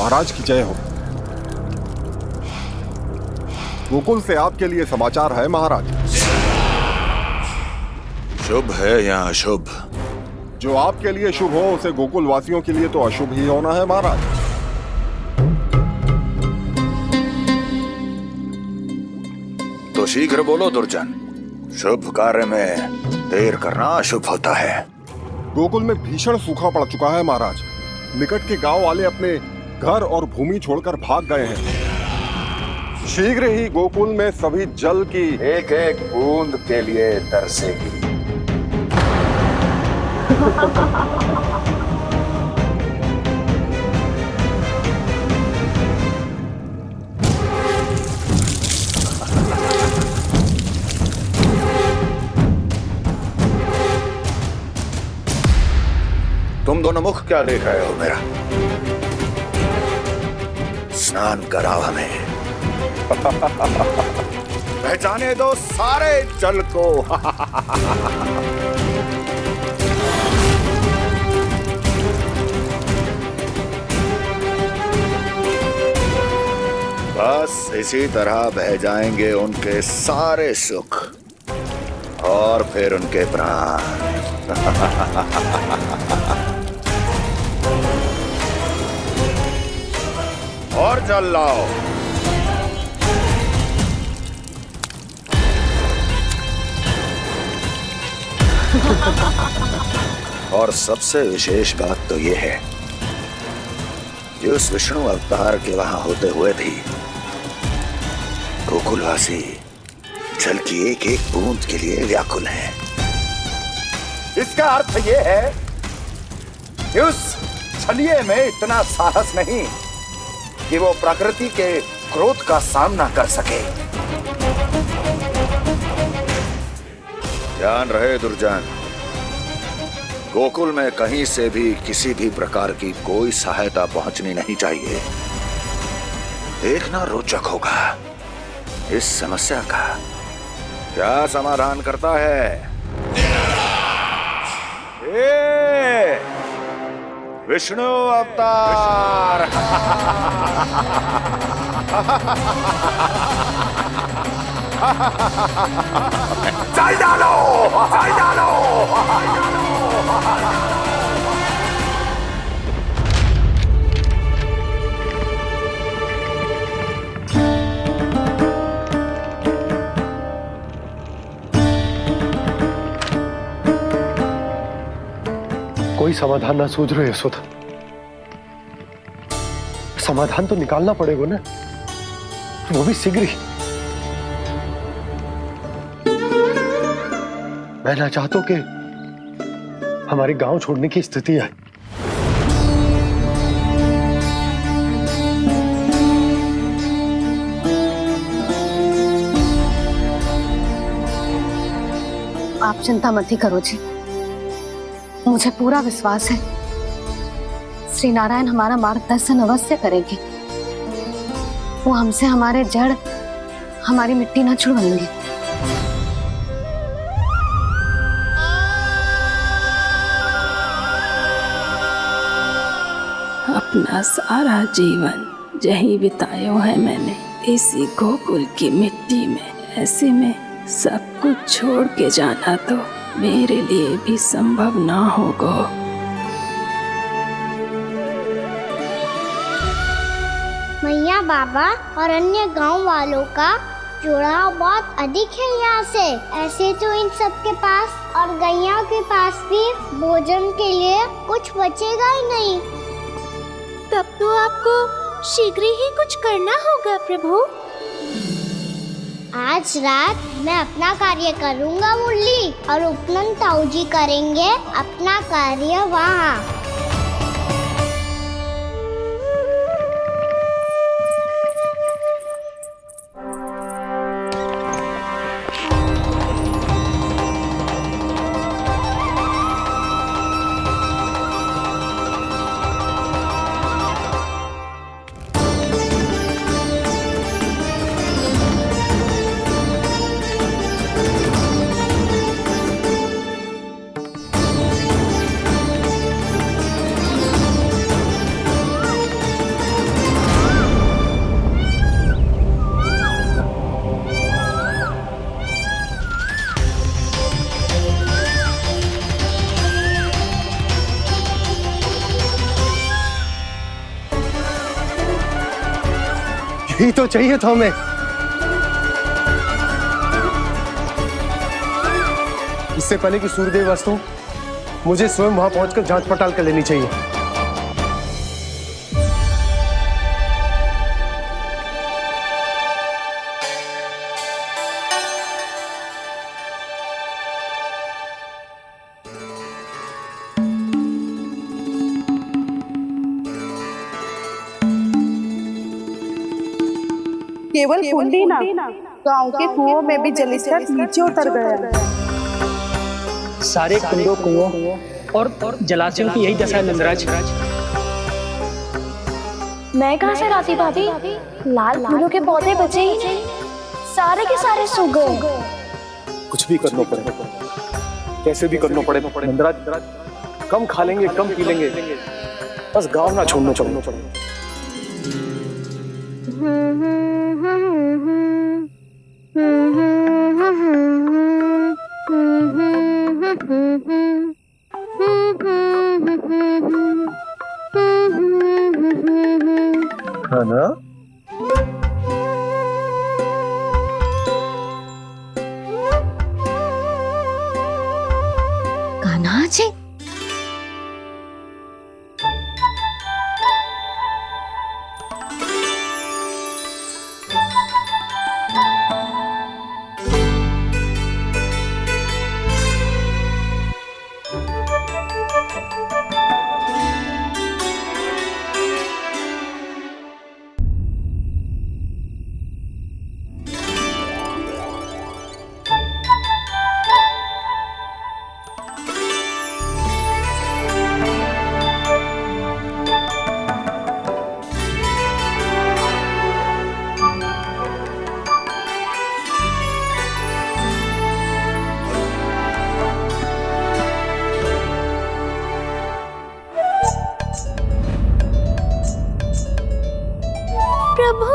महाराज की जय हो। गोकुल से आपके लिए समाचार है महाराज। शुभ है या अशुभ? जो आपके लिए शुभ हो उसे गोकुल वासियों के लिए तो अशुभ ही होना है महाराज। तो शीघ्र बोलो दुर्जन, शुभ कार्य में देर करना अशुभ होता है। गोकुल में भीषण सूखा पड़ चुका है महाराज। निकट के गांव वाले अपने घर और भूमि छोड़कर भाग गए हैं। शीघ्र ही गोकुल में सभी जल की एक एक बूंद के लिए तरसेगी। तुम दोनों मुख क्या देख रहे हो मेरा? स्नान कराओ हमें। पहचाने दो सारे जल को। बस इसी तरह बह जाएंगे उनके सारे सुख और फिर उनके प्राण। और जल लाओ। और सबसे विशेष बात तो ये है कि उस विष्णु अवतार के वहां होते हुए भी गोकुलवासी जल की एक एक बूंद के लिए व्याकुल हैं। इसका अर्थ ये है कि उस छलिए में इतना साहस नहीं कि वो प्रकृति के क्रोध का सामना कर सके। ध्यान रहे दुर्जन, गोकुल में कहीं से भी किसी भी प्रकार की कोई सहायता पहुंचनी नहीं चाहिए। देखना रोचक होगा इस समस्या का क्या समाधान करता है। विष्णु अवतार। चल डालो, चल डालो। कोई समाधान ना सूझ रहे यशोदा। समाधान तो निकालना पड़ेगा ना, वो भी शीघ्र ही। मैं ना चाहता कि हमारे गांव छोड़ने की स्थिति आए। आप चिंता मत ही करो जी, मुझे पूरा विश्वास है श्री नारायण हमारा मार्गदर्शन अवश्य करेंगे। वो हमसे हमारे जड़, हमारी मिट्टी न छुड़वाएंगे। अपना सारा जीवन यही बितायो है मैंने, इसी गोकुल की मिट्टी में। ऐसे में सब कुछ छोड़ के जाना तो मेरे लिए भी संभव ना होगा। मैया, बाबा और अन्य गांव वालों का जुड़ाव बहुत अधिक है यहाँ से। ऐसे तो इन सब के पास और गैया के पास भी भोजन के लिए कुछ बचेगा ही नहीं। तब तो आपको शीघ्र ही कुछ करना होगा प्रभु। आज रात मैं अपना कार्य करूँगा मुरली, और उपनंद ताऊ जी करेंगे अपना कार्य वहाँ। यही तो चाहिए था हमें। इससे पहले कि सूर्यदेव वस्तु, मुझे स्वयं वहां पहुंचकर जांच पड़ताल कर लेनी चाहिए। केवल कुंडी ना, गांव के कुओं में भी जलस्तर नीचे उतर गया। सारे कुंडों कुओं और जलाशयों की यही दशा है नंदराज। मैं कहाँ से लाती भाभी? लाल फूलों के पौधे बचे ही नहीं, सारे के सारे सूख गए। कुछ भी करना पड़ेगा, कैसे भी करना पड़ेगा नंदराज। कम खा लेंगे, कम पी लेंगे, बस गांव ना छोड़ना चाहिए। है ना? कान्हा जी, प्रभु,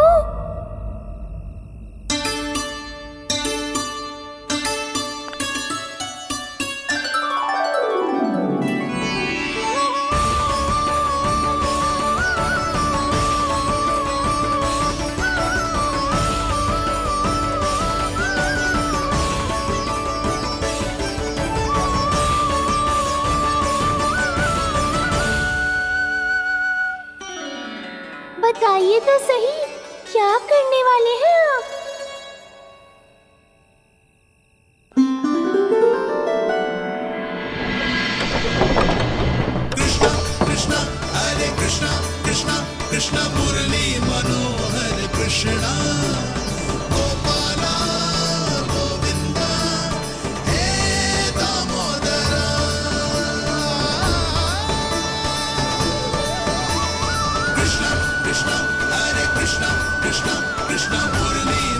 बताइए तो सही, क्या करने वाले हैं आप? कृष्णा हरे कृष्णा कृष्णा कृष्णा मुरली मनोहर कृष्णा गोपाला गोविंदा हे दामोदरा। कृष्णा कृष्णा हरे कृष्णा कृष्णा कृष्णा मुरली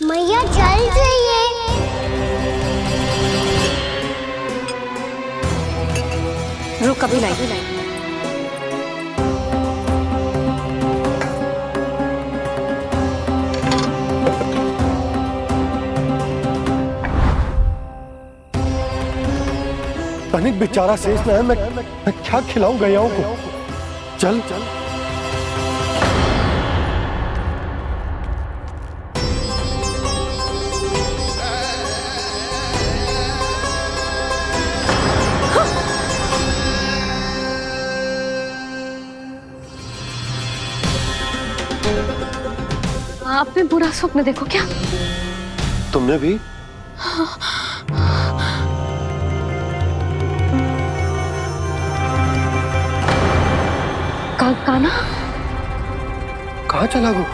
मैया जल जाइए। रुक अभी लाई। तनिक बेचारा शेष न है, मैं क्या खिलाऊं गयाओं को। चल चल आपने बुरा स्वप्न देखो क्या? तुमने भी? कान्हा कहाँ चला गो?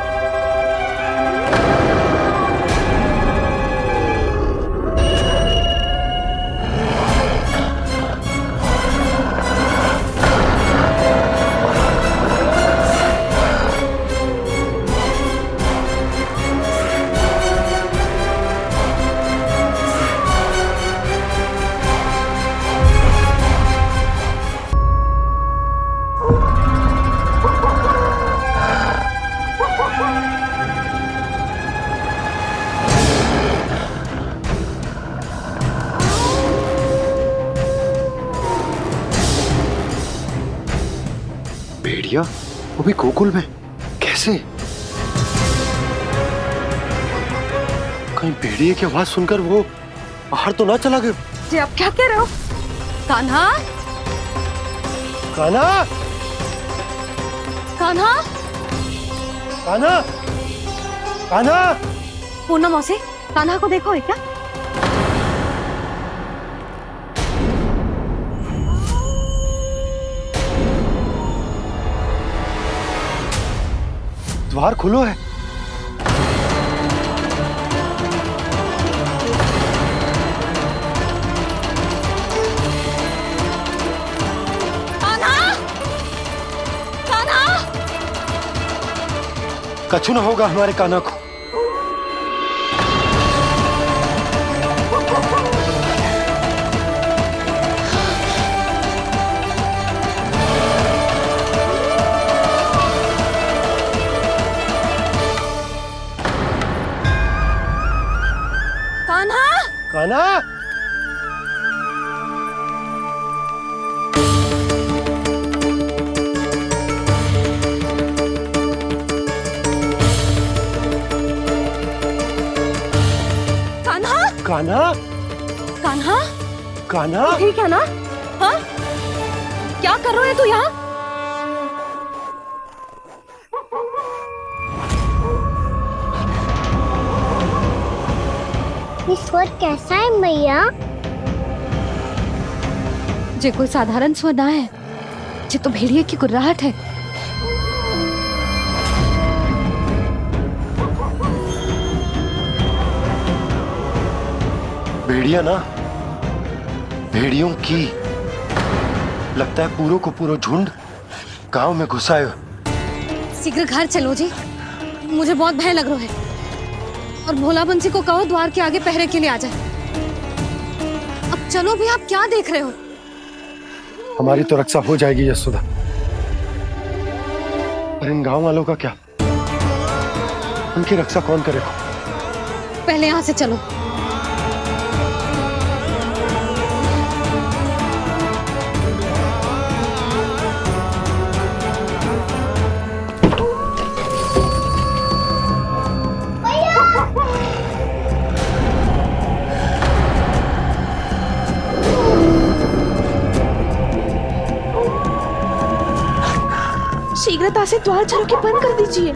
भेड़िया वो भी गोकुल में कैसे? कहीं भेड़िए की आवाज सुनकर वो बाहर तो ना चला गया? जी आप क्या कह रहे हो? कान्हा कान्हा कान्हा कान्हा कान्हा पूनम मौसी, कान्हा को देखो है क्या? द्वार खुलो है। कान्हा कान्हा कछु ना होगा हमारे कान्हा को। कान्हा कान्हा कान्हा कान्हा कान्हा ठीक है ना? हाँ क्या कर रहे हो तू यहाँ? ये स्वर कैसा है मैया? जे कोई साधारण स्वर ना है, जे तो भेड़िए की गुर्राहट है। भेड़िया ना, भेड़ियों की लगता है पूरो को पूरो झुंड गांव में घुसा है। शीघ्र घर चलो जी, मुझे बहुत भय लग रहा है। और भोला बंसी को कहो द्वार के आगे पहरे के लिए आ जाए। अब चलो भी, आप क्या देख रहे हो? हमारी तो रक्षा हो जाएगी यशोदा, पर इन गांव वालों का क्या? उनकी रक्षा कौन करेगा? पहले यहाँ से चलो। शीघ्रता से द्वार चारों के बंद कर दीजिए।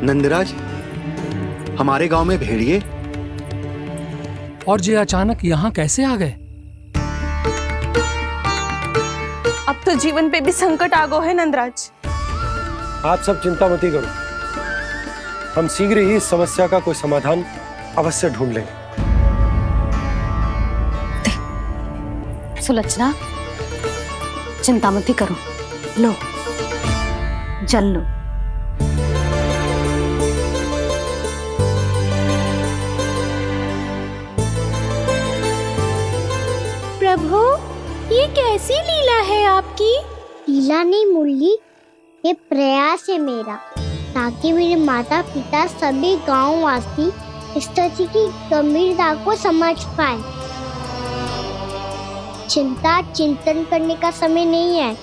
नंदराज, हमारे गांव में भेड़िए? और ये अचानक यहाँ कैसे आ गए? अब तो जीवन पे भी संकट आ गो है नंदराज। आप सब चिंता मत करो, हम शीघ्र ही इस समस्या का कोई समाधान अवश्य ढूंढ लेंगे। सुलोचना, चिंता मत करो, लो जल लो। प्रभु, ये कैसी लीला है आपकी? लीला नहीं मुरली, ये प्रयास है मेरा, ताकि मेरे माता पिता सभी गांव वासी इस स्थिति की गंभीरता को समझ पाए। चिंता चिंतन करने का समय नहीं है,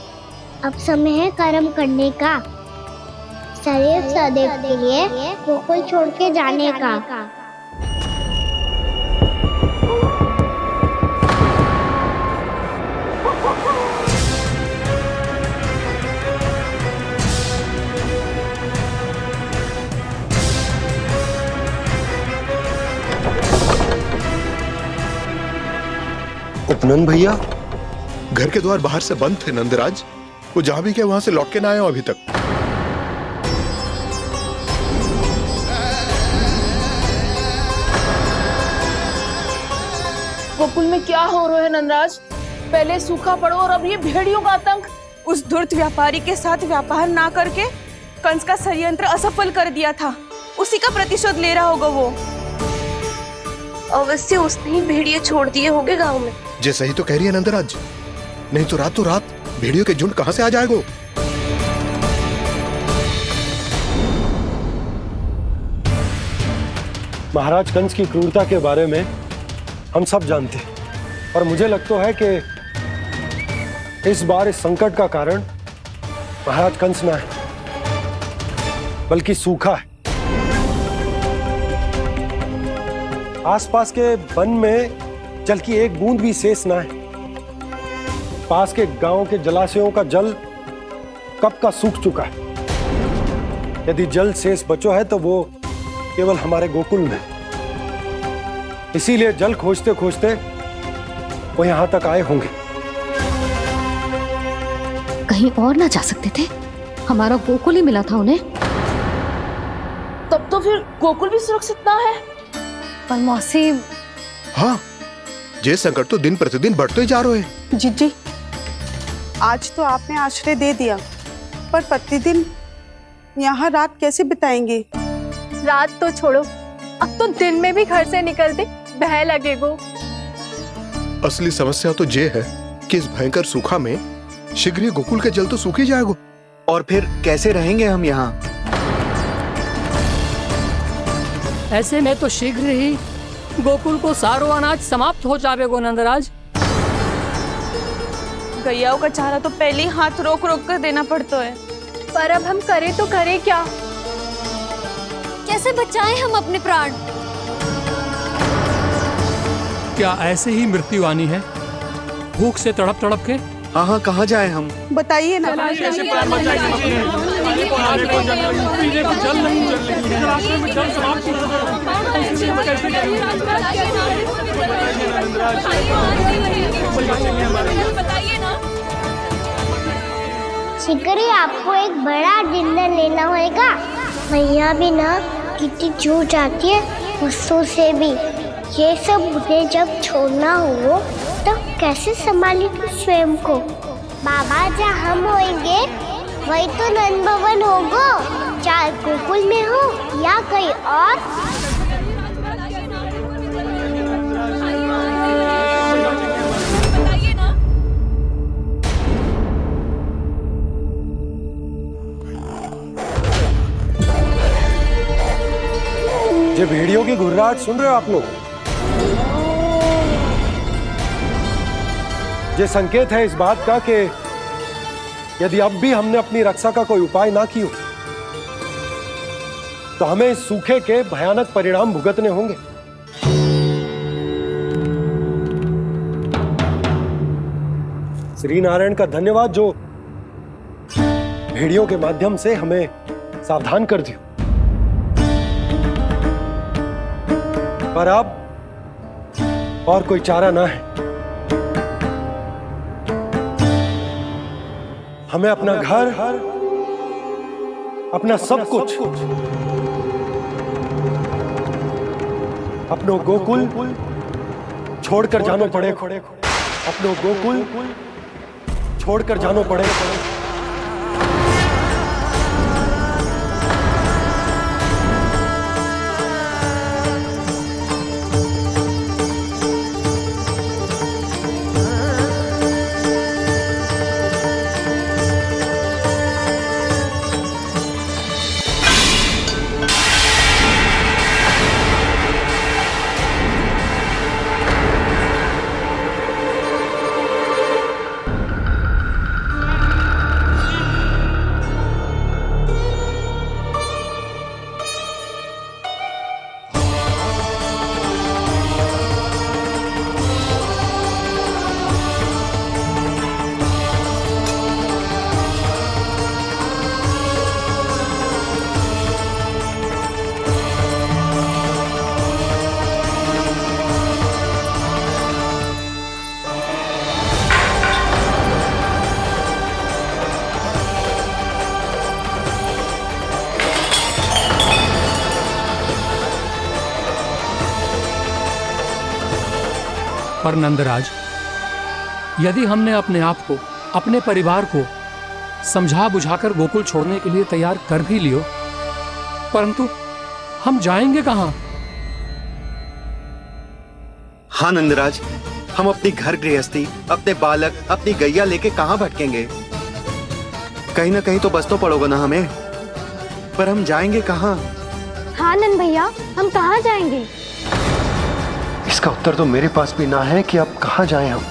अब समय है कर्म करने का, सदैव सदैव के लिए गोकुल छोड़ के जाने का। उपनंद भैया, घर के द्वार बाहर से बंद थे नंदराज, वो जहां भी गए वहां से लौट के ना आए हो अभी तक। गोकुल में क्या हो रहा है नंदराज? पहले सूखा पड़ो और अब ये भेड़ियों का आतंक। उस धूर्त व्यापारी के साथ व्यापार ना करके कंस का षड्यंत्र असफल कर दिया था, उसी का प्रतिशोध ले रहा होगा वो। अवश्य उसने ही भेड़िए छोड़ दिए होंगे गांव में। जे सही तो कह रही है नंदराज, नहीं तो रात भेड़ियों के झुंड कहां से आ जाएगा? महाराज कंस की क्रूरता के बारे में हम सब जानते हैं, और मुझे लगता है कि इस बार इस संकट का कारण महाराज कंस ना है, बल्कि सूखा है। आसपास के वन में जल की एक बूंद भी शेष ना है। पास के गांव के जलाशयों का जल कब का सूख चुका है। यदि जल शेष बचो है तो वो केवल हमारे गोकुल में। इसीलिए जल खोजते खोजते वो यहां तक आए होंगे। कहीं और ना जा सकते थे? हमारा गोकुल ही मिला था उन्हें। तब तो फिर गोकुल भी सुरक्षित ना है। पर मौसी, हाँ, ये संकट तो दिन प्रतिदिन बढ़ते ही जा रहे हैं। जी, आज तो आपने आश्रय दे दिया, पर प्रतिदिन यहाँ रात कैसे बिताएंगे? रात तो छोड़ो, अब तो दिन में भी घर से निकलते भय लगेगो। असली समस्या तो ये है कि इस भयंकर सूखा में शीघ्र ही गोकुल के जल तो सूख ही जाएगा। और फिर कैसे रहेंगे हम यहाँ? ऐसे में तो शीघ्र ही गोकुल को सारो अनाज समाप्त हो जाएगा नंदराज। गैयाओं का चारा तो पहले ही हाथ रोक रोक कर देना पड़ता है। पर अब हम करें तो करें क्या? कैसे बचाएं हम अपने प्राण? क्या ऐसे ही मृत्यु आनी है, भूख से तड़प तड़प के? हाँ, कहाँ जाए हम? बताइए ना। कैसे प्राण बचाएंगे अपने? खाने को जल नहीं, पीने को जल नहीं, रास्ते में जल समाप्त हो शीघ्र ही आपको एक बड़ा डिनर लेना होगा। मैया भी ना कितनी जूझ जाती है गुस्सों से भी। ये सब उन्हें जब छोड़ना हो तो कैसे संभालेंगे स्वयं को? बाबा जहाँ हम होंगे वही तो नंद भवन होगा, चाहे गोकुल में हो या कहीं और। ये भेड़ियों की घुर्राहट सुन रहे हो आप लोग? ये संकेत है इस बात का कि यदि अब भी हमने अपनी रक्षा का कोई उपाय ना किया तो हमें इस सूखे के भयानक परिणाम भुगतने होंगे। श्री नारायण का धन्यवाद जो भेड़ियों के माध्यम से हमें सावधान कर दिया। पर अब और कोई चारा ना है। हमें अपना घर, अपना सब कुछ, अपनो गोकुल छोड़कर जानो पड़ेगा। अपनो गोकुल छोड़कर जानो पड़ेगा। पर नंदराज, यदि हमने अपने आप को, अपने परिवार को समझा बुझाकर गोकुल छोड़ने के लिए तैयार कर भी लियो, परंतु हम जाएंगे कहां? हाँ नंदराज, हम अपनी घर गृहस्थी, अपने बालक, अपनी गैया लेके कहां भटकेंगे? कहीं ना कहीं तो बस तो पड़ोगे ना हमें, पर हम जाएंगे कहां? हाँ नंद भैया, हम कहाँ जाएंगे? इसका उत्तर तो मेरे पास भी ना है कि अब कहां जाएं हम,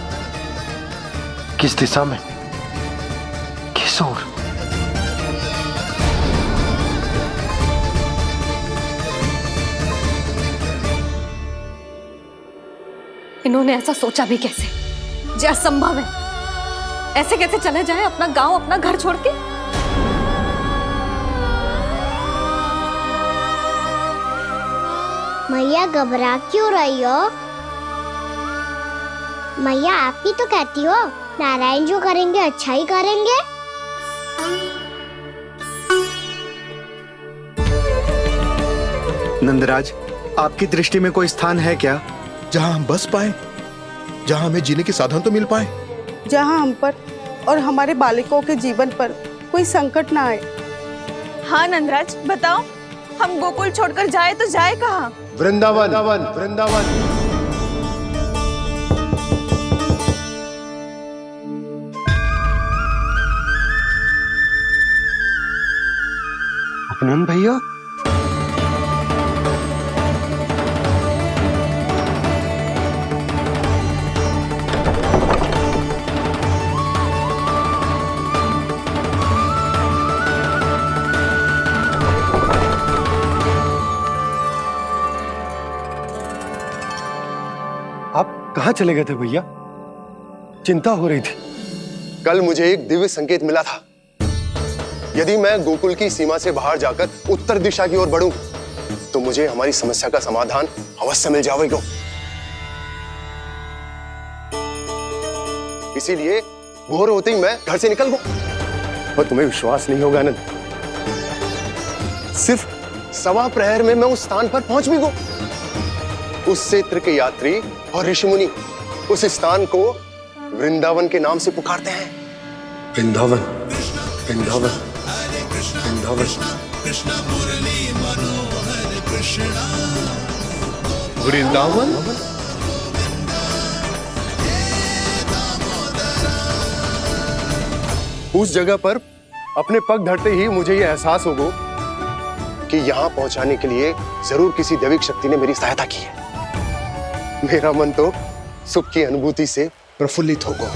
किस दिशा में, किस ओर। इन्होंने ऐसा सोचा भी कैसे, जो असंभव है। ऐसे कैसे चले जाएं अपना गांव, अपना घर छोड़ के? मैया घबरा क्यों रही हो? मैया आप ही तो कहती हो नारायण जो करेंगे अच्छा ही करेंगे। नंदराज, आपकी दृष्टि में कोई स्थान है क्या जहां हम बस पाए, जहां हमें जीने के साधन तो मिल पाए, जहाँ हम पर और हमारे बालकों के जीवन पर कोई संकट ना आए। हाँ नंदराज, बताओ, हम गोकुल छोड़कर जाए तो जाए कहाँ? वृंदावन, वृंदावन। अपनन भैया, आप कहाँ चले गए थे भैया? चिंता हो रही थी। कल मुझे एक दिव्य संकेत मिला था। यदि मैं गोकुल की सीमा से बाहर जाकर उत्तर दिशा की ओर बढ़ूं, तो मुझे हमारी समस्या का समाधान अवश्य मिल जाएगा। इसीलिए भोर होते ही मैं घर से निकल गया। और तुम्हें विश्वास नहीं होगा आनंद, सिर्फ सवा प्रहर में मैं उस स्थान पर पहुंच भी गया। उस क्षेत्र के यात्री और ऋषिमुनि उस स्थान को वृंदावन के नाम से पुकारते हैं। वृंदावन, वृंदावन, वृंदावन। कृष्ण मुरली मनोहर कृष्णा। वृंदावन। उस जगह पर अपने पग धरते ही मुझे यह एहसास होगा कि यहां पहुंचाने के लिए जरूर किसी दैविक शक्ति ने मेरी सहायता की है। मेरा मन तो सुख की अनुभूति से प्रफुल्लित होगा।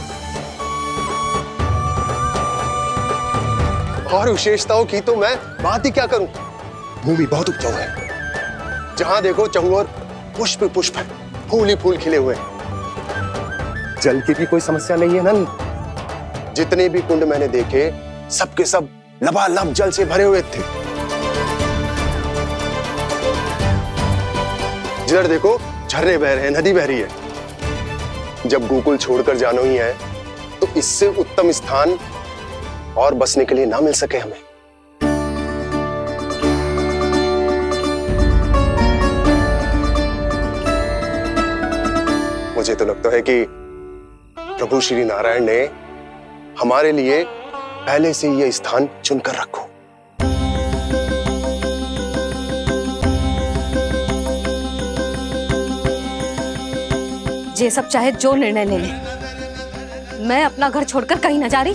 और विशेषताओं की तो मैं बात ही क्या करूं। भूमि बहुत उपजाऊ है, जहां देखो चहुओर पुष्प पुष्प है, फूल ही फूल खिले हुए हैं। जल की भी कोई समस्या नहीं है नंद। जितने भी कुंड मैंने देखे सबके सब लबालब जल से भरे हुए थे। जिधर देखो झरने बह रहे हैं, नदी बह रही है। जब गोकुल छोड़कर जाना ही है तो इससे उत्तम स्थान और बसने के लिए ना मिल सके हमें। मुझे तो लगता है कि प्रभु श्री नारायण ने हमारे लिए पहले से यह स्थान चुनकर रखो। ये सब चाहे जो निर्णय ले ले, मैं अपना घर छोड़कर कहीं न जा रही।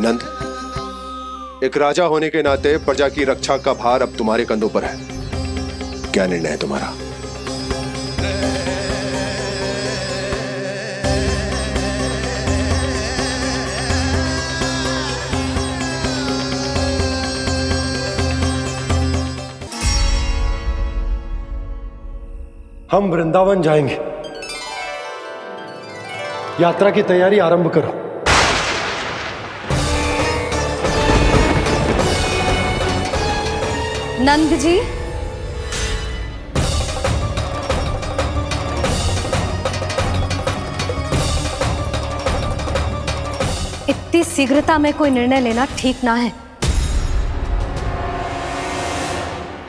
नंद, एक राजा होने के नाते प्रजा की रक्षा का भार अब तुम्हारे कंधों पर है। क्या निर्णय है तुम्हारा? हम वृंदावन जाएंगे। यात्रा की तैयारी आरंभ करो। नंद जी, इतनी शीघ्रता में कोई निर्णय लेना ठीक ना है।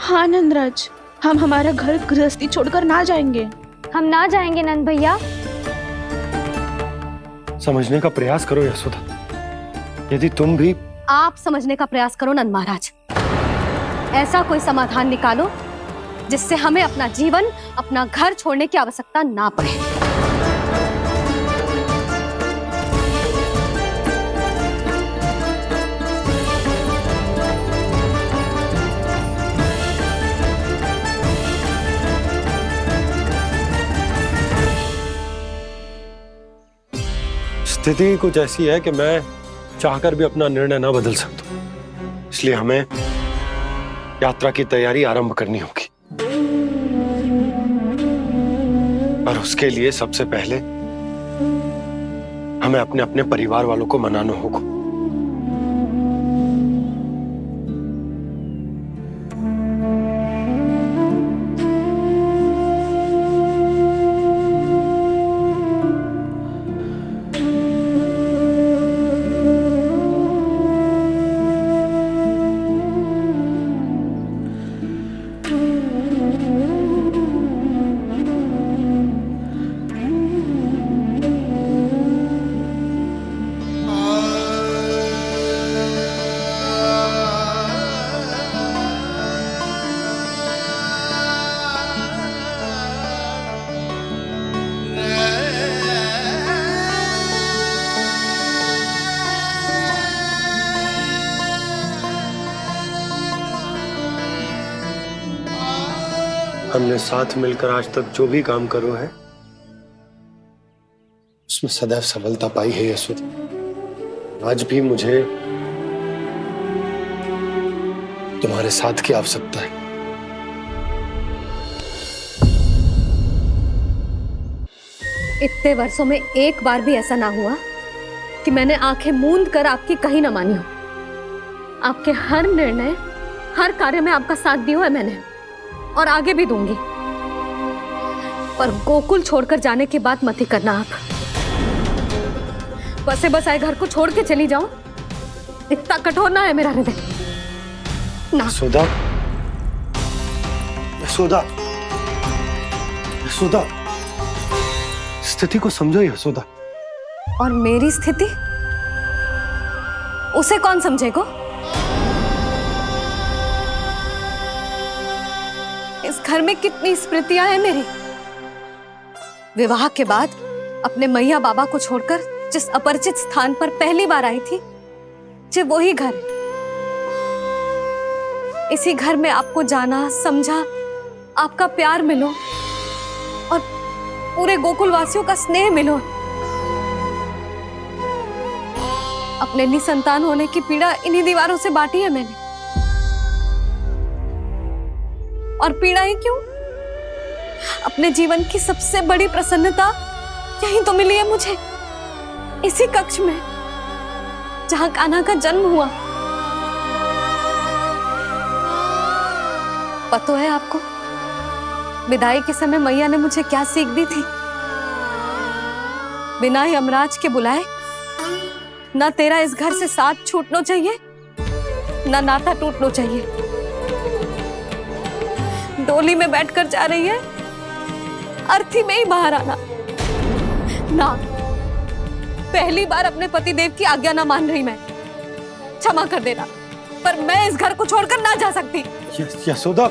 हाँ नंदराज, हम हमारा घर गृहस्थी छोड़कर ना जाएंगे। हम ना जाएंगे नंद भैया। समझने का प्रयास करो यशोदा। यदि तुम भी आप समझने का प्रयास करो नंद महाराज। ऐसा कोई समाधान निकालो जिससे हमें अपना जीवन, अपना घर छोड़ने की आवश्यकता ना पड़े। स्थिति कुछ ऐसी है कि मैं चाहकर भी अपना निर्णय ना बदल सकता, इसलिए हमें यात्रा की तैयारी आरंभ करनी होगी। और उसके लिए सबसे पहले हमें अपने अपने परिवार वालों को मनाना होगा। हमने साथ मिलकर आज तक जो भी काम करो है उसमें सदैव सफलता पाई है यशोदा। आज भी मुझे तुम्हारे साथ की आवश्यकता है। इतने वर्षों में एक बार भी ऐसा ना हुआ कि मैंने आंखें मूंद कर आपकी कहीं ना मानी हो। आपके हर निर्णय, हर कार्य में आपका साथ दिया है मैंने, और आगे भी दूंगी। पर गोकुल छोड़कर जाने की बात मत ही करना आप। बसे बसाए घर को छोड़ के चली जाऊं, इतना कठोर ना है मेरा हृदय ना। यशोदा, यशोदा, यशोदा, स्थिति को समझो यशोदा। और मेरी स्थिति उसे कौन समझेगा? इस घर में कितनी स्मृतियां हैं मेरी। विवाह के बाद अपने मैया बाबा को छोड़कर जिस अपरिचित स्थान पर पहली बार आई थी, जो वही घर है। इसी घर में आपको जाना, समझा, आपका प्यार मिलो और पूरे गोकुल वासियों का स्नेह मिलो। अपने निसंतान होने की पीड़ा इन्हीं दीवारों से बांटी है मैंने। और पीड़ा ही क्यों? अपने जीवन की सबसे बड़ी प्रसन्नता यही तो मिली है मुझे, इसी कक्ष में जहां कान्हा का जन्म हुआ। पता है आपको विदाई के समय मैया ने मुझे क्या सीख दी थी? बिना ही यमराज के बुलाए ना तेरा इस घर से साथ छूटना चाहिए, ना नाता टूटना चाहिए। डोली में बैठकर जा रही है, अर्थी में ही बाहर आना ना। पहली बार अपने पतिदेव की आज्ञा ना मान रही मैं, क्षमा कर देना, पर मैं इस घर को छोड़कर ना जा सकती। यशोदा,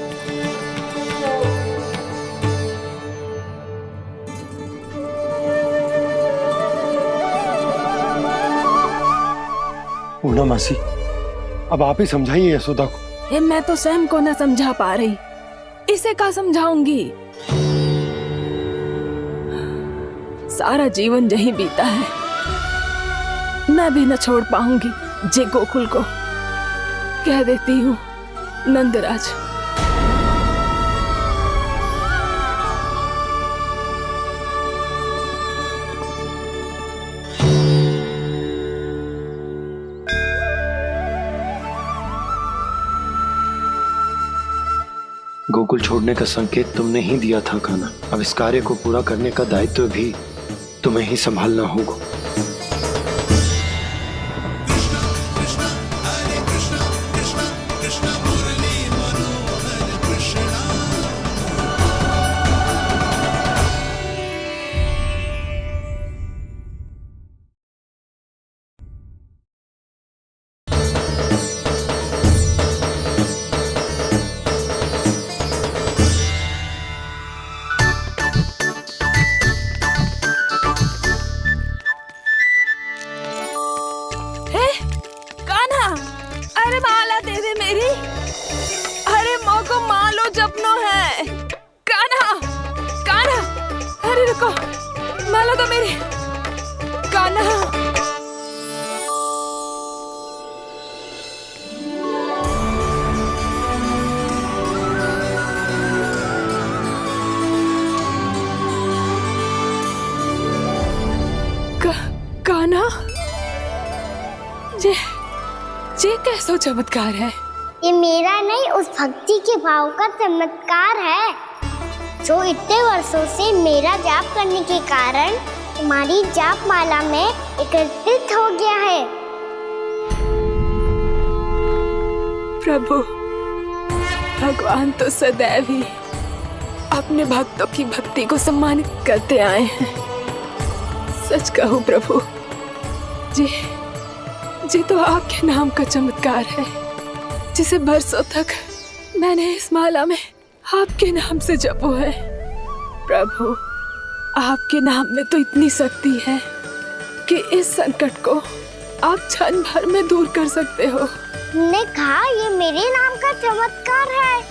पूर्णा मासी, अब आप ही समझाइए यशोदा को। ये मैं तो स्वयं को न समझा पा रही, इसे क्या समझाऊंगी? सारा जीवन यही बीता है, मैं भी न छोड़ पाऊंगी जे गोकुल को। कह देती हूँ नंदराज। गोकुल छोड़ने का संकेत तुमने ही दिया था कान्हा। अब इस कार्य को पूरा करने का दायित्व भी तुम्हें ही संभालना होगा। ये कैसा चमत्कार है? ये मेरा नहीं, उस भक्ति के भाव का चमत्कार है जो इतने वर्षों से मेरा जाप करने के कारण तुम्हारी जाप माला में एकत्रित हो गया है। प्रभु, भगवान तो सदैव ही अपने भक्तों की भक्ति को सम्मानित करते आए हैं। सच कहूं प्रभु, जी तो आपके नाम का चमत्कार है, जिसे बरसों तक मैंने इस माला में आपके नाम से जपो है। प्रभु, आपके नाम में तो इतनी शक्ति है कि इस संकट को आप क्षण भर में दूर कर सकते हो। तुमने कहा ये मेरे नाम का चमत्कार है,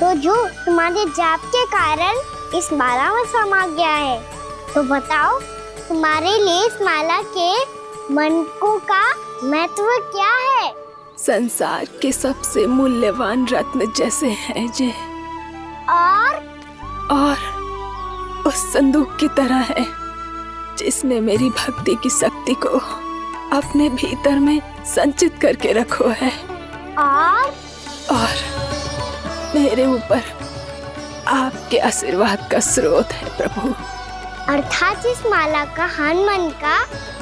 तो जो तुम्हारे जाप के कारण इस माला में समा गया है, तो बताओ तुम्हारे लिए इस माला के मनकों का महत्व क्या है? संसार के सबसे मूल्यवान रत्न जैसे हैं जे, और उस संदूक की तरह है जिसने मेरी भक्ति की शक्ति को अपने भीतर में संचित करके रखो है। और मेरे ऊपर आपके आशीर्वाद का स्रोत है प्रभु। अर्थात इस माला का हनुमान का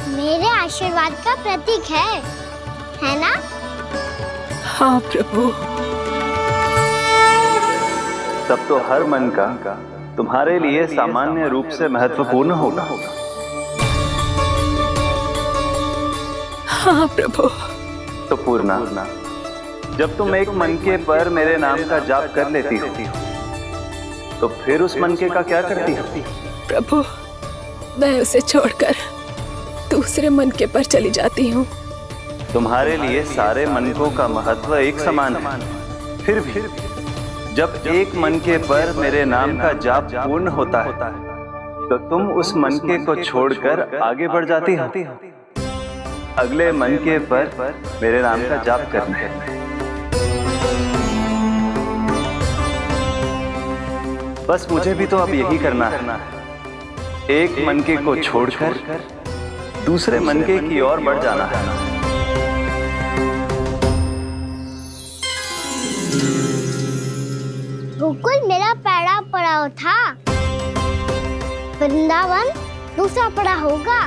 मेरे आशीर्वाद का प्रतीक है ना? हाँ प्रभु। तब तो हर मन का तुम्हारे लिए सामान्य रूप से महत्वपूर्ण होगा। हाँ प्रभु। तो पूर्णा, जब तुम एक मनके पर मेरे नाम का जाप कर लेती हो, तो फिर उस मनके का क्या करती हो? प्रभु, मैं उसे छोड़कर दूसरे मनके पर चली जाती हूँ। तुम्हारे लिए सारे मनकों का महत्व एक समान है, फिर भी जब एक मनके पर मेरे नाम का जाप पूर्ण होता है, तो तुम उस मनके को छोड़कर आगे बढ़ जाती हो अगले मनके पर मेरे नाम का जाप करने। बस मुझे भी तो अब यही करना है, एक मनके को छोड़कर दूसरे मनके की ओर बढ़ जाना है। गोकुल मेरा पहला पड़ाव था, वृंदावन दूसरा पड़ा होगा।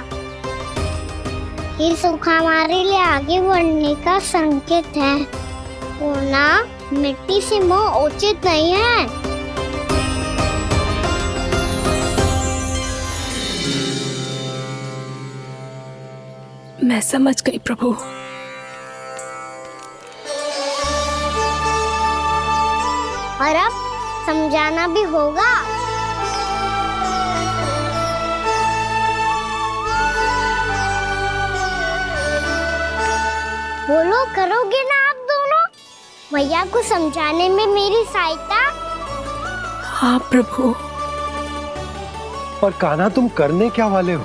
ये सुख हमारे लिए आगे बढ़ने का संकेत है। होना मिट्टी से मोह उचित नहीं है। मैं समझ गई प्रभु। और अब समझाना भी होगा। बोलो, करोगे ना आप दोनों? भैया को समझाने में मेरी सहायता। हाँ प्रभु। पर कान्हा, तुम करने क्या वाले हो?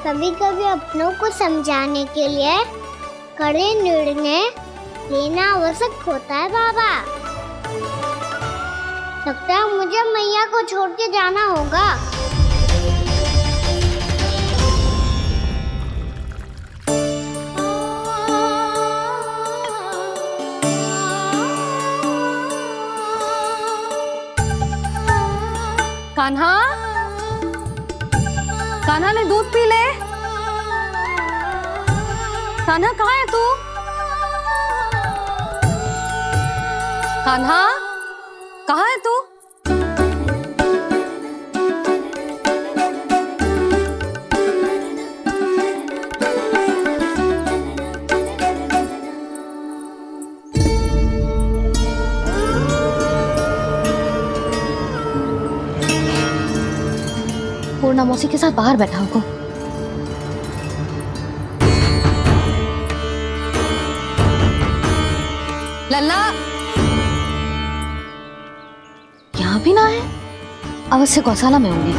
कभी कभी अपनों को समझाने के लिए कड़े निर्णय लेना आवश्यक होता है बाबा। लगता है मुझे मैया को छोड़ के जाना होगा। कान्हा, कान्हा ने दूध पी ले। कान्हा कहाँ है तू? कान्हा कहाँ है तू? पूर्णा मौसी के साथ बाहर बैठा होगा। लल्ला यहाँ भी ना है, अवश्य गौशाला में होंगे।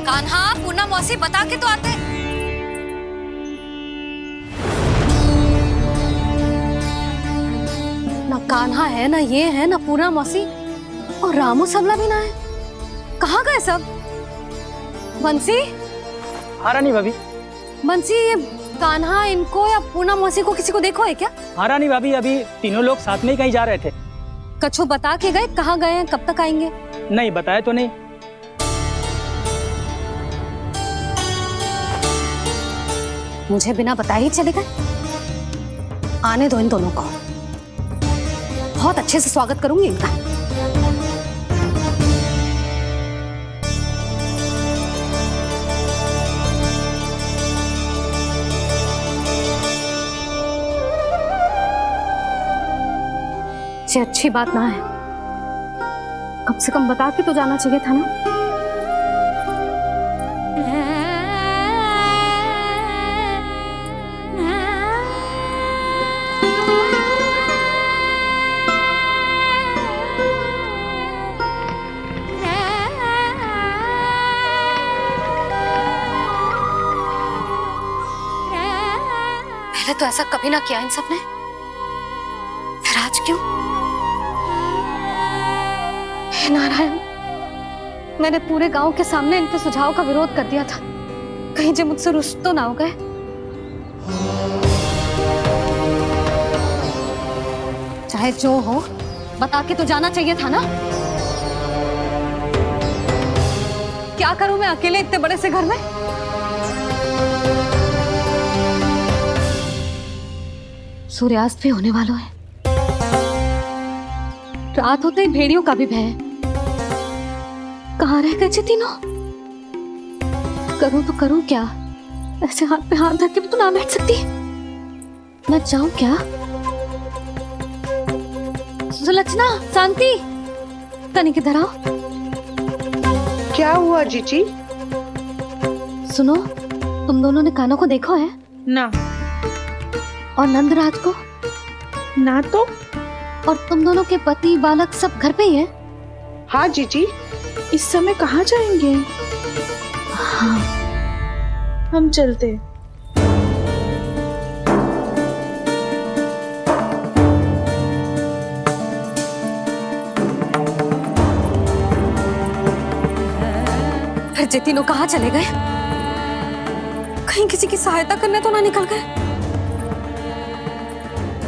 कान्हा, पूर्णा मौसी बता के तो आते। ना कान्हा है, ना ये है, ना पूर्णा मौसी, और रामू सबला भी ना है। कहाँ गए सब? बंसी? हाँ रानी भाभी। बंसी, ये कान्हा इनको या पूर्णा मौसी को किसी को देखो है क्या? हाँ रानी भाभी, अभी तीनों लोग साथ में ही कहीं जा रहे थे। कछु बता के गए कहाँ गए हैं, कब तक आएंगे? नहीं बताया तो नहीं। मुझे बिना बताए ही चले गए? आने दो इन दोनों को, बहुत अच्छे से स्वागत करूंगी इनका। ये अच्छी बात ना है, कम से कम बता के तो जाना चाहिए था ना। पहले तो ऐसा कभी ना किया इन सब ने, फिर आज क्यों? हे नारायण, मैंने पूरे गांव के सामने इनके सुझाव का विरोध कर दिया था, कहीं जो मुझसे रुष्ट तो ना हो गए। चाहे जो हो, बता के तो जाना चाहिए था ना। क्या करूं मैं अकेले इतने बड़े से घर में? सूर्यास्त भी होने वाला है, रात होते ही भेड़ियों का भी भय है। कहाँ रह गए तीनों? करूं तो करूं क्या? ऐसे हाथ पे हाथ धर के भी तो ना बैठ सकती। मैं जाऊं क्या? सुलक्षणा, शांति, तनिक इधर आओ। क्या हुआ जीजी? सुनो, तुम दोनों ने कान्हा को देखा है? ना। और नंदराज को? ना तो। और तुम दोनों के पति बालक सब घर पे ही है? हाँ जीजी, इस समय कहाँ जाएंगे? हाँ। हम चलते। फिर ये तीनों कहाँ चले गए? कहीं किसी की सहायता करने तो ना निकल गए।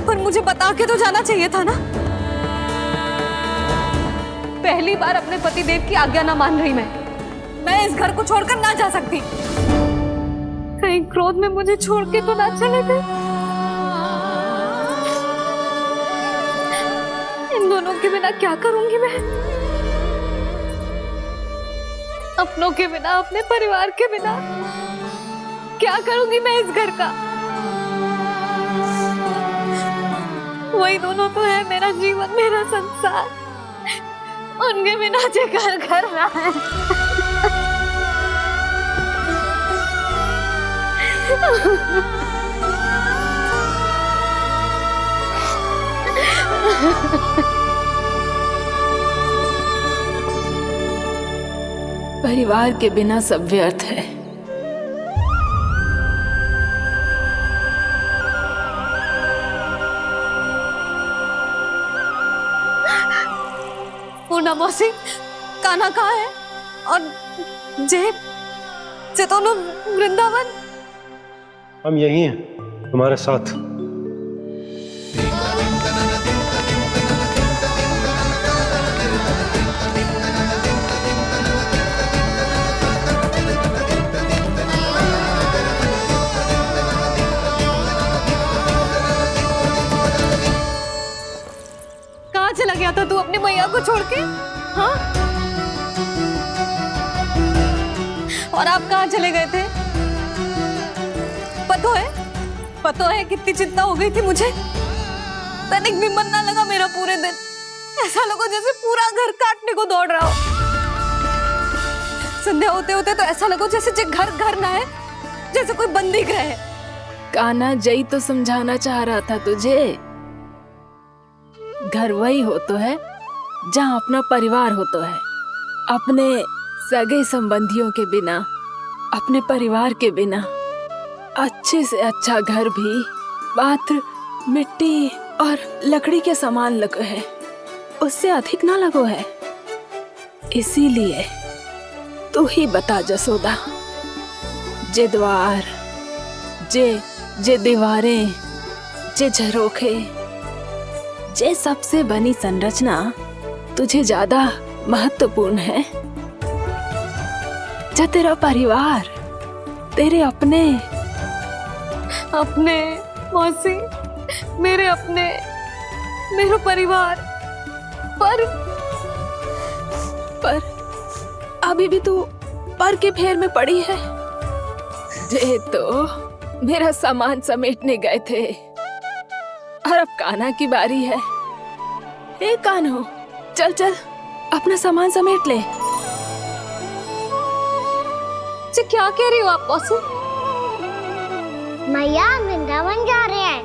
पर मुझे बता के तो जाना चाहिए था ना। पहली बार अपने पति देव की आज्ञा ना मान रही मैं इस घर को छोड़कर ना जा सकती। कहीं क्रोध में मुझे छोड़ के तो ना चले गए। इन दोनों के बिना क्या करूंगी मैं? अपनों के बिना, अपने परिवार के बिना क्या करूंगी मैं इस घर का? वही दोनों तो है मेरा जीवन, मेरा संसार। उनके बिना जे घर घर रहा है। परिवार के बिना सब व्यर्थ है। पूर्णा मौसी, कान्हा कहाँ है? और जे दोनों वृंदावन? हम यही हैं तुम्हारे साथ। कहाँ चला गया था तू अपनी मैया को छोड़ के? हाँ? और आप कहाँ चले गए थे? पता है कितनी चिंता हो गई थी मुझे। तनिक भी मन ना लगा मेरा पूरे दिन। ऐसा लगा जैसे पूरा घर काटने को दौड़ रहा हो। संध्या होते होते तो ऐसा लगा जैसे घर घर ना है, जैसे कोई बंदी गृह है। कान्हा जय तो समझाना चाह रहा था तुझे। घर वही हो तो है जहाँ अपना परिवार हो तो है। अपने सगे संबंधियों के बिना, अपने परिवार के बिना अच्छे से अच्छा घर भी मात्र मिट्टी और लकड़ी के समान लगो है, उससे अधिक ना लगो है। इसीलिए तू ही बता जसोदा, जे द्वार, जे दीवारें, जे झरोखे, जे सबसे बनी संरचना तुझे ज्यादा महत्वपूर्ण है? जो तेरा परिवार, तेरे अपने मौसी, मेरा परिवार। पर अभी भी तू पर के फेर में पड़ी है। जे तो मेरा सामान समेटने गए थे और अब कान्हा की बारी है। ए कान्हो, चल चल अपना सामान समेट ले। जी क्या कह रही हो आप मौसी? मैया वृंदावन जा रहे हैं।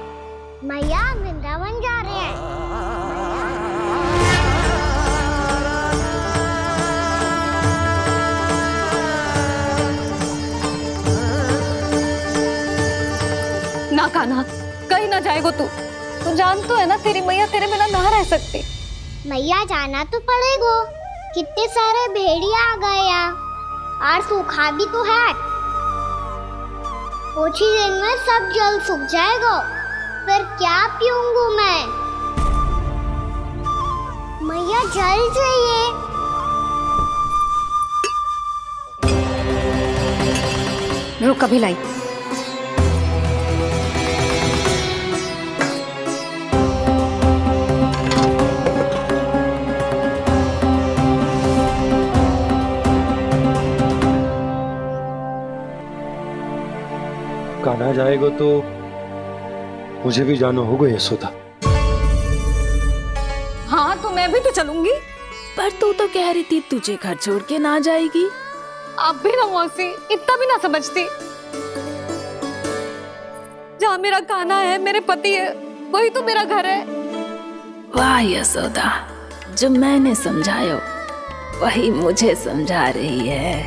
मैया वृंदावन जा रहे हैं। ना कान्हा, कहीं ना जाएगो तू जान तो है ना तेरी मैया तेरे बिना ना रह सकती। मैया जाना तो पड़ेगा। कितने सारे भेड़िया आ गए यहाँ, और सूखा भी तो है। कुछ ही दिन में सब जल सूख जाएगा, फिर क्या पीऊंगी मैं? मैया जल चाहिए। रुक कभी लाई। कान्हा जाएगा तो मुझे भी जाना होगा यशोदा। हाँ तो मैं भी तो चलूंगी। पर तू तो कह रही थी तुझे घर छोड़ के ना जाएगी। आप भी ना मौसी, इतना भी ना समझती। जहाँ मेरा कान्हा है, मेरे पति है, वही तो मेरा घर है। वाह यशोदा, जो मैंने समझाया वही मुझे समझा रही है।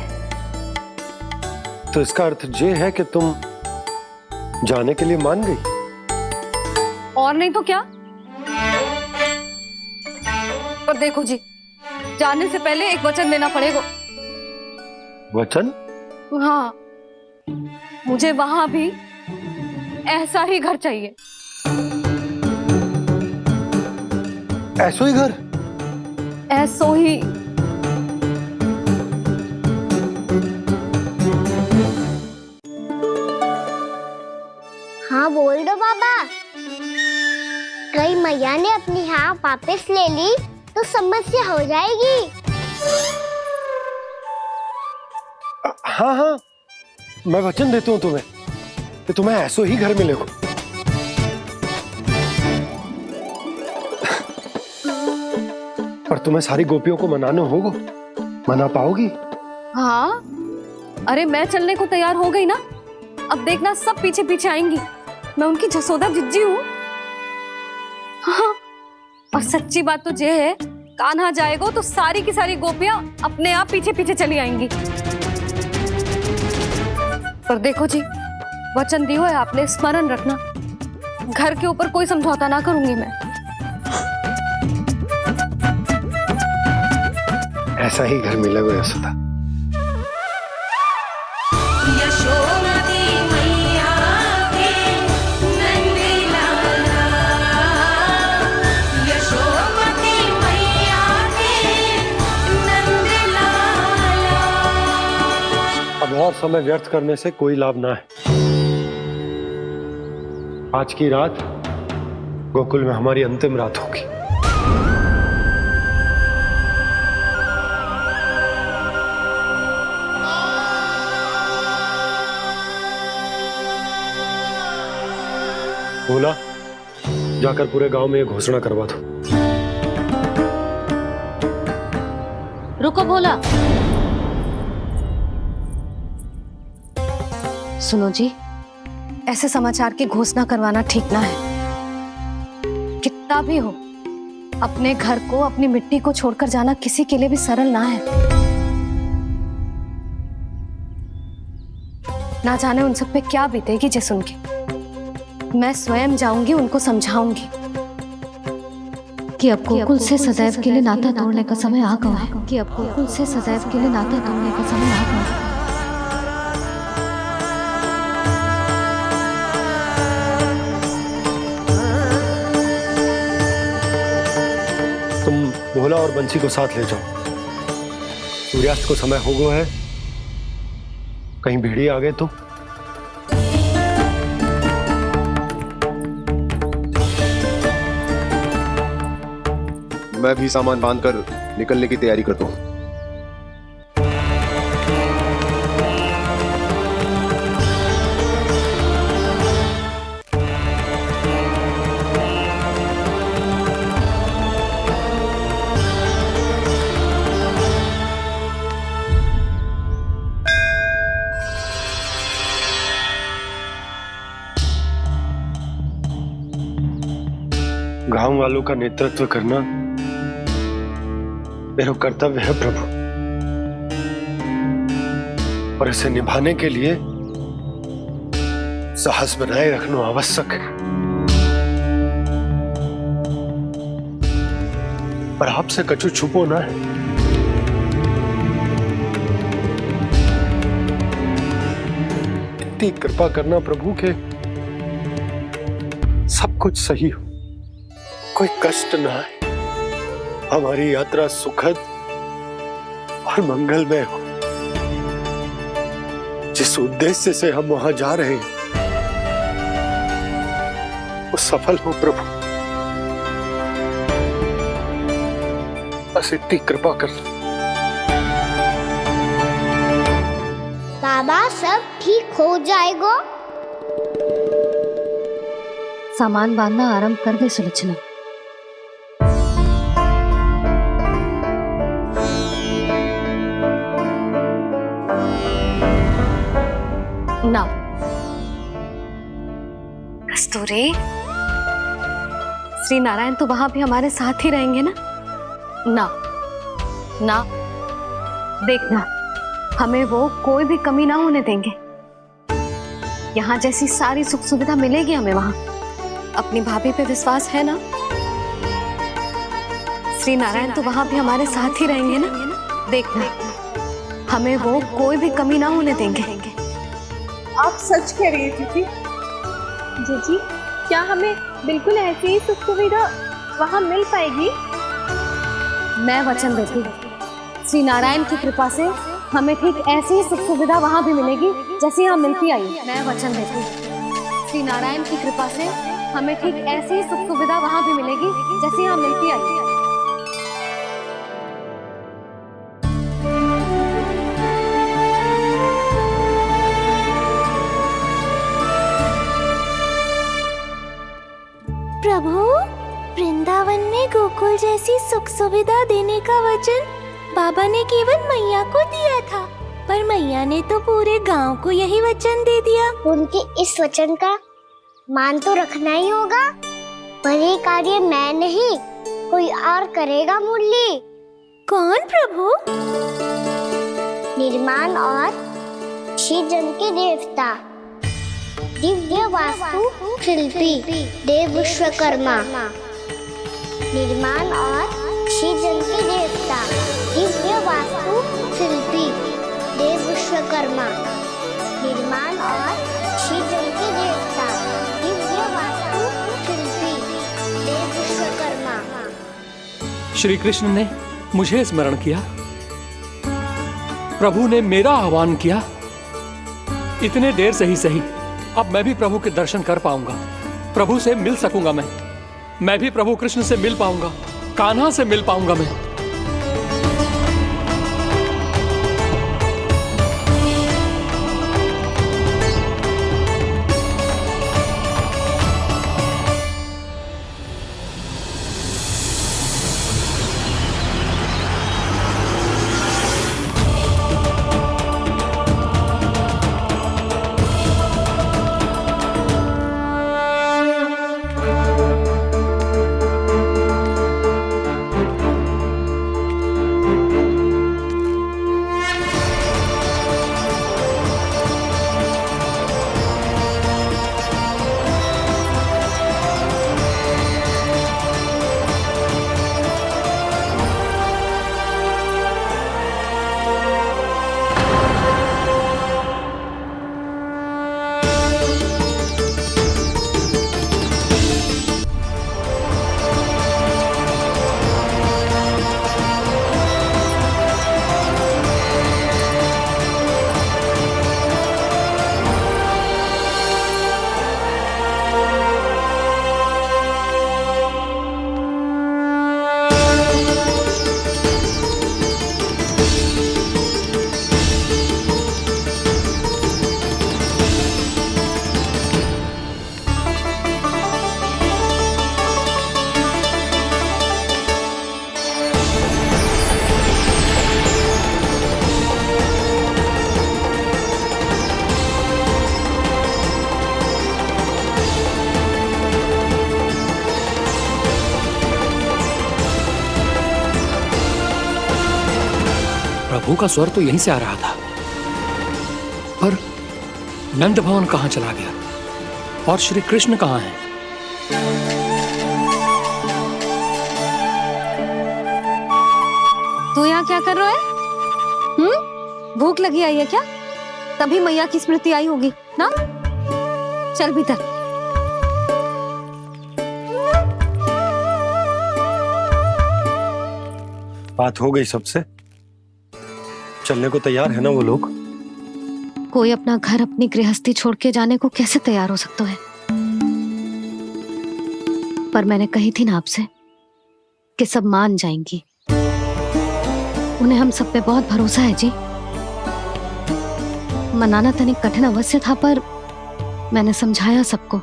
तो इसका अर्थ ये है कि तुम जाने के लिए मान गई? और नहीं तो क्या। पर देखो जी, जाने से पहले एक वचन देना पड़ेगा। वचन? हाँ, मुझे वहां भी ऐसा ही घर चाहिए। ऐसो ही घर? ऐसो ही। हाँ बोल दो बाबा। कहीं मैया ने अपनी हाँ वापस ले ली तो समस्या हो जाएगी। हाँ हाँ, मैं वचन देता हूँ तुम्हें कि तुम्हें ऐसो ही घर मिलेगा। पर तुम्हें सारी गोपियों को मनाना होगा। मना पाओगी? हाँ, अरे मैं चलने को तैयार हो गई ना। अब देखना सब पीछे पीछे आएंगी। मैं उनकी जसोदा जिज्जी हूँ। हाँ, और सच्ची बात तो ये है, कान्हा जाएगा तो सारी की सारी गोपियां अपने आप पीछे पीछे चली आएंगी। पर देखो जी, वचन दियो है आपने, स्मरण रखना। घर के ऊपर कोई समझौता ना करूंगी मैं। ऐसा ही घर मिलेगा यशोदा। यशोमती मैया के नंदी लाला, यशोमती मैया के नंदी लाला। अब और समय व्यर्थ करने से कोई लाभ ना है। आज की रात गोकुल में हमारी अंतिम रात होगी। बोला, जाकर पूरे गांव में ये घोषणा करवा दो। रुको भोला। सुनो जी, ऐसे समाचार की घोषणा करवाना ठीक ना है। कितना भी हो, अपने घर को, अपनी मिट्टी को छोड़कर जाना किसी के लिए भी सरल ना है। ना जाने उन सब पे क्या बीतेगी जे सुन के। मैं स्वयं जाऊंगी, उनको समझाऊंगी कि अब गोकुल से सदैव के लिए नाता तोड़ने का समय आ गया है। कि अब गोकुल से सदैव के लिए नाता तोड़ने का समय आ गया है। तुम भोला और बंसी को साथ ले जाओ। सूर्यास्त को समय हो गया है, कहीं भीड़ी आ गए तो। मैं भी सामान बांधकर निकलने की तैयारी करता हूँ। गांव वालों का नेतृत्व करना मेरा कर्तव्य है प्रभु, और इसे निभाने के लिए साहस बनाए रखना आवश्यक है। पर आपसे कछु छुपो ना है। इतनी कृपा करना प्रभु के सब कुछ सही हो, कोई कष्ट ना है, हमारी यात्रा सुखद और मंगलमय हो। जिस उद्देश्य से हम वहां जा रहे हैं वो सफल हो प्रभु। बस इतनी कृपा कर। बाबा सब ठीक हो जाएगा। सामान बांधना आरंभ कर दे सुलोचना। ना कस्तूरी, श्री नारायण तो वहां भी हमारे साथ ही रहेंगे ना? ना ना, देखना हमें वो कोई भी कमी ना होने देंगे। यहाँ जैसी सारी सुख सुविधा मिलेगी हमें वहां। अपनी भाभी पे विश्वास है ना? श्री नारायण तो वहां भी हमारे साथ ही रहेंगे ना? देखना हमें वो कोई भी कमी ना होने देंगे। आप सच कह रही है जीजी। जीजी, क्या हमें बिल्कुल ऐसी ही सुख सुविधा वहाँ मिल पाएगी? मैं वचन देती हूँ श्री नारायण की कृपा से हमें ठीक ऐसी ही सुख सुविधा वहाँ भी मिलेगी जैसी यहाँ मिलती आई। मैं वचन देती हूँ श्री नारायण की कृपा से हमें ठीक ऐसी ही सुख सुविधा वहाँ भी मिलेगी जैसी यहाँ मिलती आई। प्रभु, वृंदावन में गोकुल जैसी सुख सुविधा देने का वचन बाबा ने केवल मैया को दिया था, पर मैया ने तो पूरे गांव को यही वचन दे दिया। उनके इस वचन का मान तो रखना ही होगा, पर ये कार्य मैं नहीं कोई और करेगा। मुरली कौन प्रभु? निर्माण और श्रीजन के देवता, दिव्य वास्तु शिल्पी देव विश्वकर्मा। निर्माण और श्रीजन के देवता, दिव्य वास्तु शिल्पी देव विश्वकर्मा। निर्माण और श्रीजन के देवता, दिव्य वास्तु शिल्पी देव विश्वकर्मा। श्री कृष्ण ने मुझे स्मरण किया, प्रभु ने मेरा आह्वान किया। इतने देर से ही सही, अब मैं भी प्रभु के दर्शन कर पाऊंगा, प्रभु से मिल सकूंगा। मैं भी प्रभु कृष्ण से मिल पाऊंगा, कान्हा से मिल पाऊंगा मैं। प्रभु का स्वर तो यहीं से आ रहा था, पर नंद भवन कहां चला गया और श्री कृष्ण कहां हैं? तू यहाँ क्या कर रहा है? भूख लगी आई है क्या? तभी मैया की स्मृति आई होगी ना? चल भीतर। बात हो गई सबसे? चलने को तैयार है ना वो लोग? कोई अपना घर अपनी गृहस्थी छोड़ के जाने को कैसे तैयार हो सकता है? पर मैंने कही थी ना आपसे कि सब मान जाएंगी। उन्हें हम सब पे बहुत भरोसा है जी। मनाना तनिक कठिन अवश्य था, पर मैंने समझाया सबको।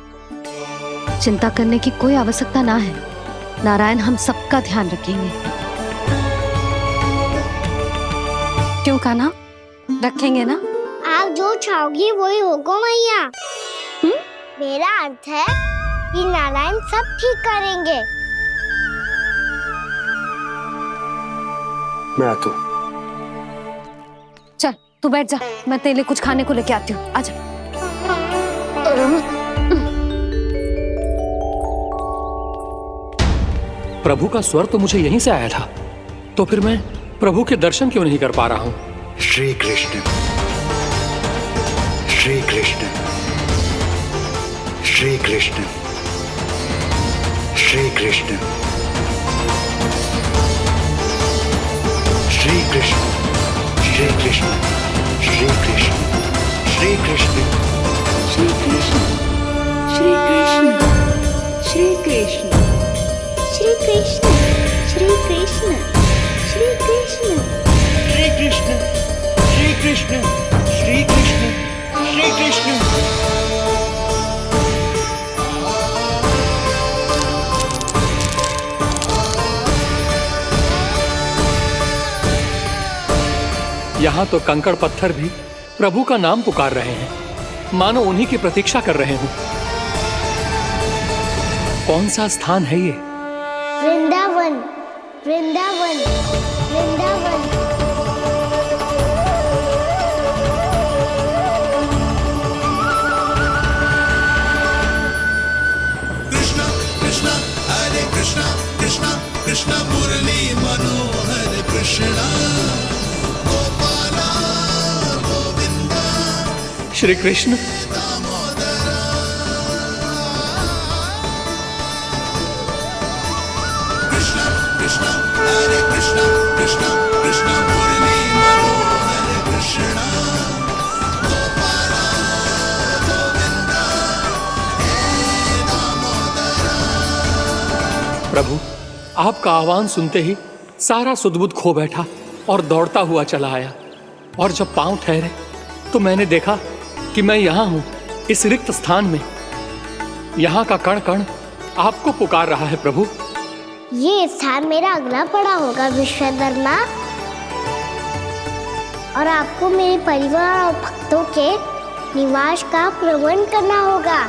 चिंता करने की कोई आवश्यकता ना है, नारायण हम सबका ध्यान रखेंगे। क्यों कान्हा, रखेंगे ना? आप जो चाहोगी वही होगा मैया। मेरा अर्थ है कि नारायण सब ठीक करेंगे। मैं आता हूँ। चल तू बैठ जा, मैं तेरे लिए कुछ खाने को लेके आती हूँ। आजा। प्रभु का स्वर तो मुझे यहीं से आया था, तो फिर मैं प्रभु के दर्शन क्यों नहीं कर पा रहा हूँ? श्री कृष्ण श्री कृष्ण श्री कृष्ण श्री कृष्ण श्री कृष्ण श्री कृष्ण श्री कृष्ण श्री कृष्ण श्री कृष्ण श्री कृष्ण श्री कृष्ण श्री कृष्ण श्री कृष्ण श्री कृष्ण श्री कृष्ण श्री कृष्ण श्री कृष्ण श्री कृष्ण। यहाँ तो कंकड़ पत्थर भी प्रभु का नाम पुकार रहे हैं, मानो उन्हीं की प्रतीक्षा कर रहे हों। कौन सा स्थान है ये? वृंदावन वृंदावन वृंदावन। कृष्णा कृष्णा हरे कृष्णा कृष्णा कृष्णा मुरली मनोहर कृष्णा गोपाला गोविंदा श्री कृष्ण। कृष्णा कृष्णा हरे कृष्णा कृष्णा कृष्णा मुरली मनोहर कृष्णा गोपाला गोविंदा हे दामोदरा। प्रभु, आपका आह्वान सुनते ही सारा सुध-बुध खो बैठा और दौड़ता हुआ चला आया। और जब पांव ठहरे तो मैंने देखा कि मैं यहाँ हूँ, इस रिक्त स्थान में। यहाँ का कण कण आपको पुकार रहा है प्रभु। ये स्थान मेरा अगला पड़ा होगा विश्वकर्मा, और आपको मेरे परिवार और भक्तों के निवास का प्रबंध करना होगा।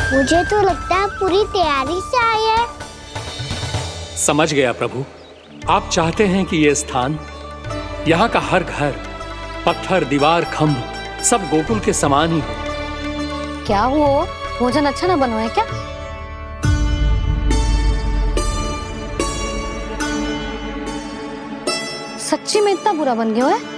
मुझे तो लगता है पूरी तैयारी से आए हैं। समझ गया प्रभु, आप चाहते हैं कि ये स्थान, यहाँ का हर घर, पत्थर, दीवार, खंभ सब गोकुल के समान ही हो। क्या हुआ? भोजन अच्छा ना बना है क्या? सच्ची में इतना बुरा बन गया है?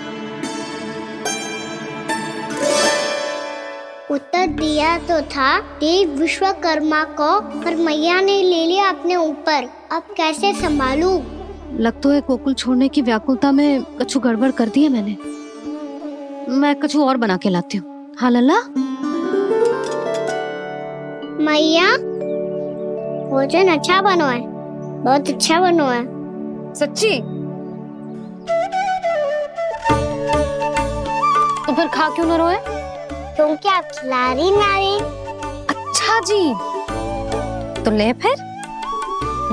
उत्तर दिया तो था देव विश्वकर्मा को, पर मैया ने ले लिया अपने ऊपर। अब कैसे संभालूं? लग तो है गोकुल छोड़ने की व्याकुलता में कछु गड़बड़ कर दी है मैंने। मैं कछु और बना के लाती हूँ। हाँ लल्ला? मैया, भोजन अच्छा बना है, बहुत अच्छा बना है। सच्ची? तो फिर खा क्यों न रोए? तुम क्या खिला रही नारी? अच्छा जी, तो ले फिर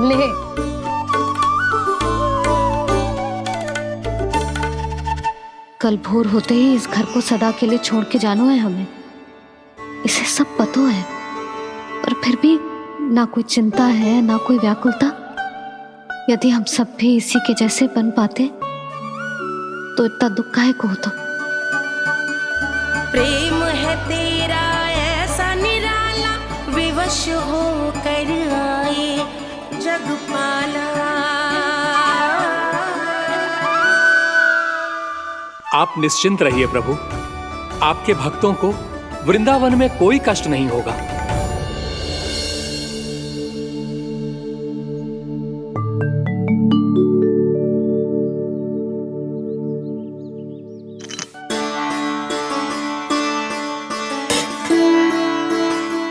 ले। कल भोर होते ही इस घर को सदा के लिए छोड़ के जाना है हमें। इसे सब पता है, पर फिर भी ना कोई चिंता है ना कोई व्याकुलता। यदि हम सब भी इसी के जैसे बन पाते तो इतना दुख काहे को होता। प्रेम है तेरा ऐसा निराला, विवश हो कर आए जगपाला। आप निश्चिंत रहिए प्रभु, आपके भक्तों को वृंदावन में कोई कष्ट नहीं होगा।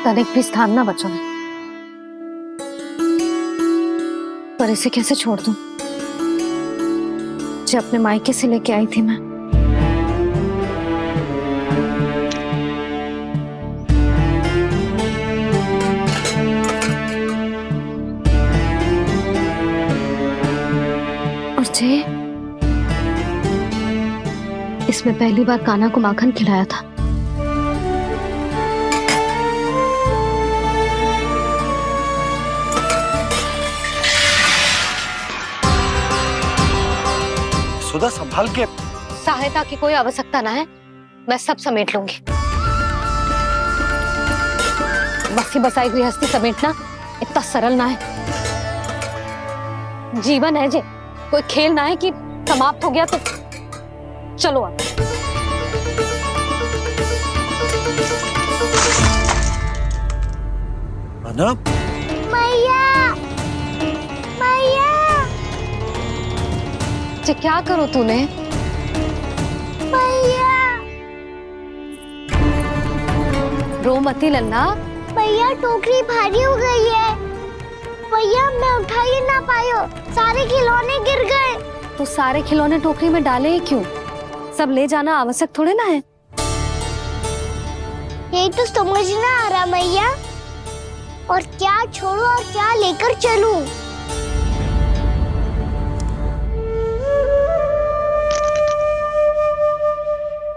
तनिक भी स्थान ना बचो है, पर इसे कैसे छोड़ दूं जो अपने मायके से लेके आई थी मैं। और जे इसमें पहली बार कान्हा को माखन खिलाया था। जसोदा संभाल के। सहायता की कोई आवश्यकता ना है, मैं सब समेट लूंगी। बसी बसाई गृहस्थी समेटना इतना सरल ना है। जीवन है जे, कोई खेल ना है कि समाप्त हो गया तो चलो आप। अना, मैया, मैया। जे क्या करो तूने? मैया। रो मती लल्ला। भैया टोकरी भारी हो गई है। भैया मैं उठा ही ना पायो, सारे खिलौने गिर गए। तो सारे खिलौने टोकरी में डाले ही क्यों? सब ले जाना आवश्यक थोड़े ना है। यही तो समझ ना आ रहा मैया, और क्या छोड़ू और क्या लेकर चलूं?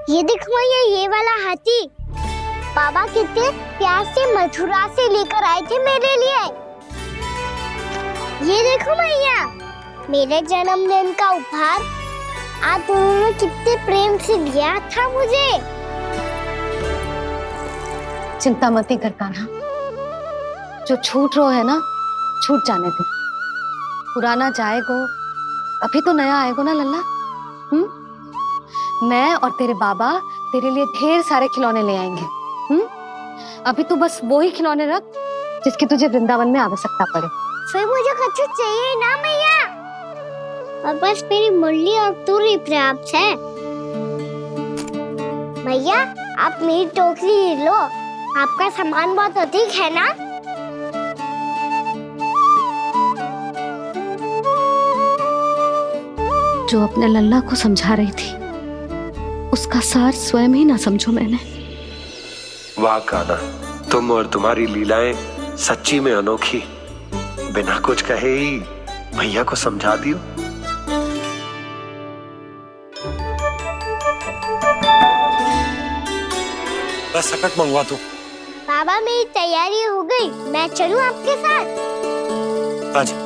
ये देखो मैया, ये वाला हाथी बाबा कितने प्यार से मथुरा से लेकर आए थे मेरे लिए। ये देखो मैया, मेरे जन्मदिन का उपहार आप उन्होंने कितने प्रेम से दिया था मुझे। चिंता मत कर कान्हा, जो छूट रो है ना छूट जाने दे। पुराना जाएगो, अभी तो नया आएगो ना लल्ला। मैं और तेरे बाबा तेरे लिए ढेर सारे खिलौने ले आएंगे। अभी तू बस वो ही खिलौने रख जिसकी तुझे वृंदावन में आवश्यकता पड़े। फिर मुझे कुछ चाहिए ना मैया, और बस मेरी मुरली और तूरी पर्याप्त है। मैया आप मेरी टोकरी लो, आपका सामान बहुत अधिक है ना। जो अपने लल्ला को समझा रही थी उसका सार स्वयं ही ना समझो मैंने। वाह कान्हा, तुम और तुम्हारी लीलाएं सच्ची में अनोखी। बिना कुछ कहे ही भैया को समझा दियो। बस सकट मंगवा दो। बाबा मेरी तैयारी हो गई, मैं चलूं आपके साथ? आजा।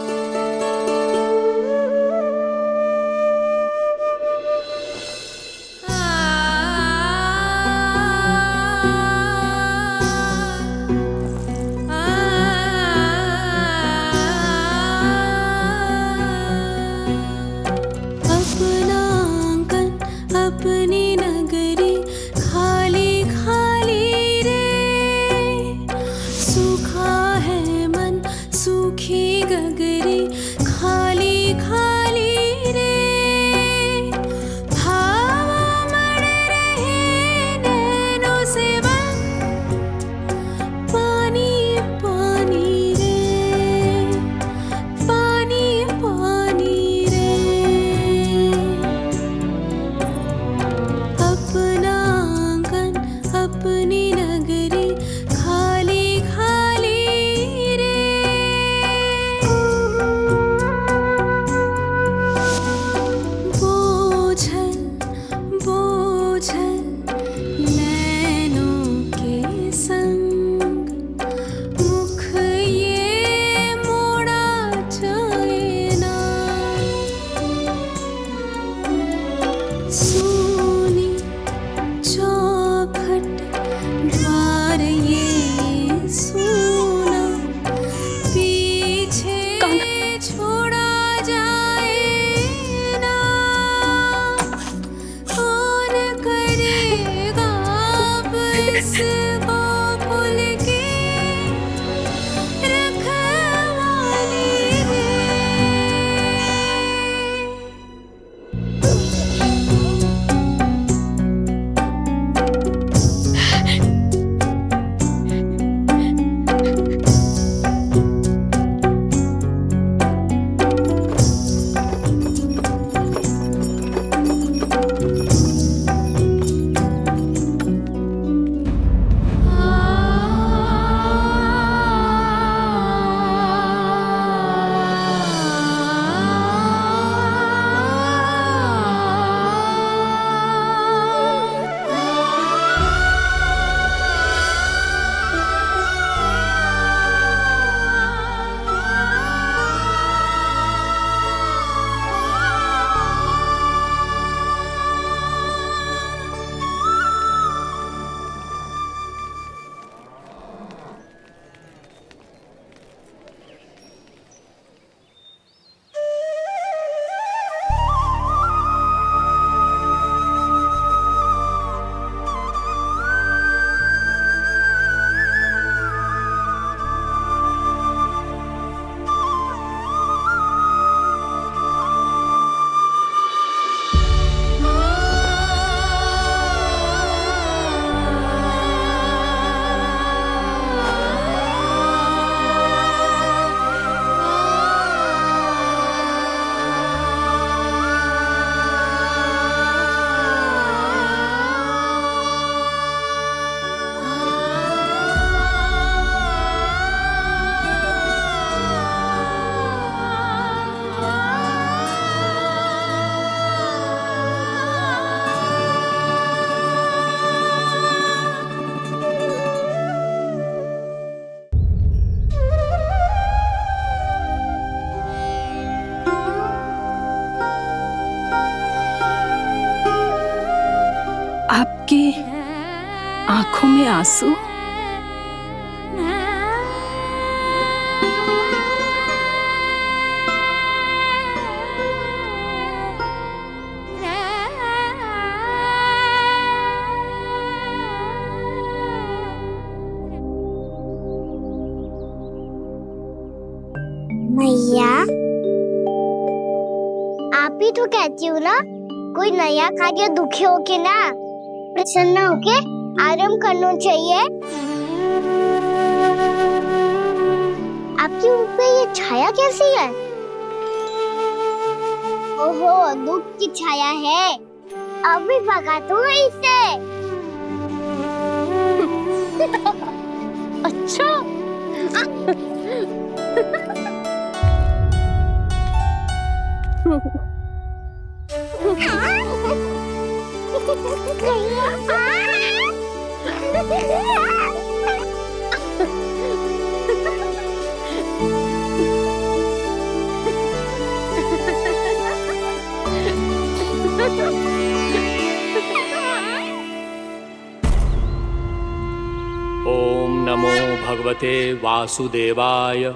आंखों में आंसू। मैया, आप ही तो कहती हो ना, कोई नया खा के दुखी होके ना, प्रसन्न होके आराम करना चाहिए। आपकी मुंह पे ये छाया कैसी है? ओहो, दुख की छाया है। अभी भगा दूं इसे। अच्छा। ओम नमो भगवते वासुदेवाय।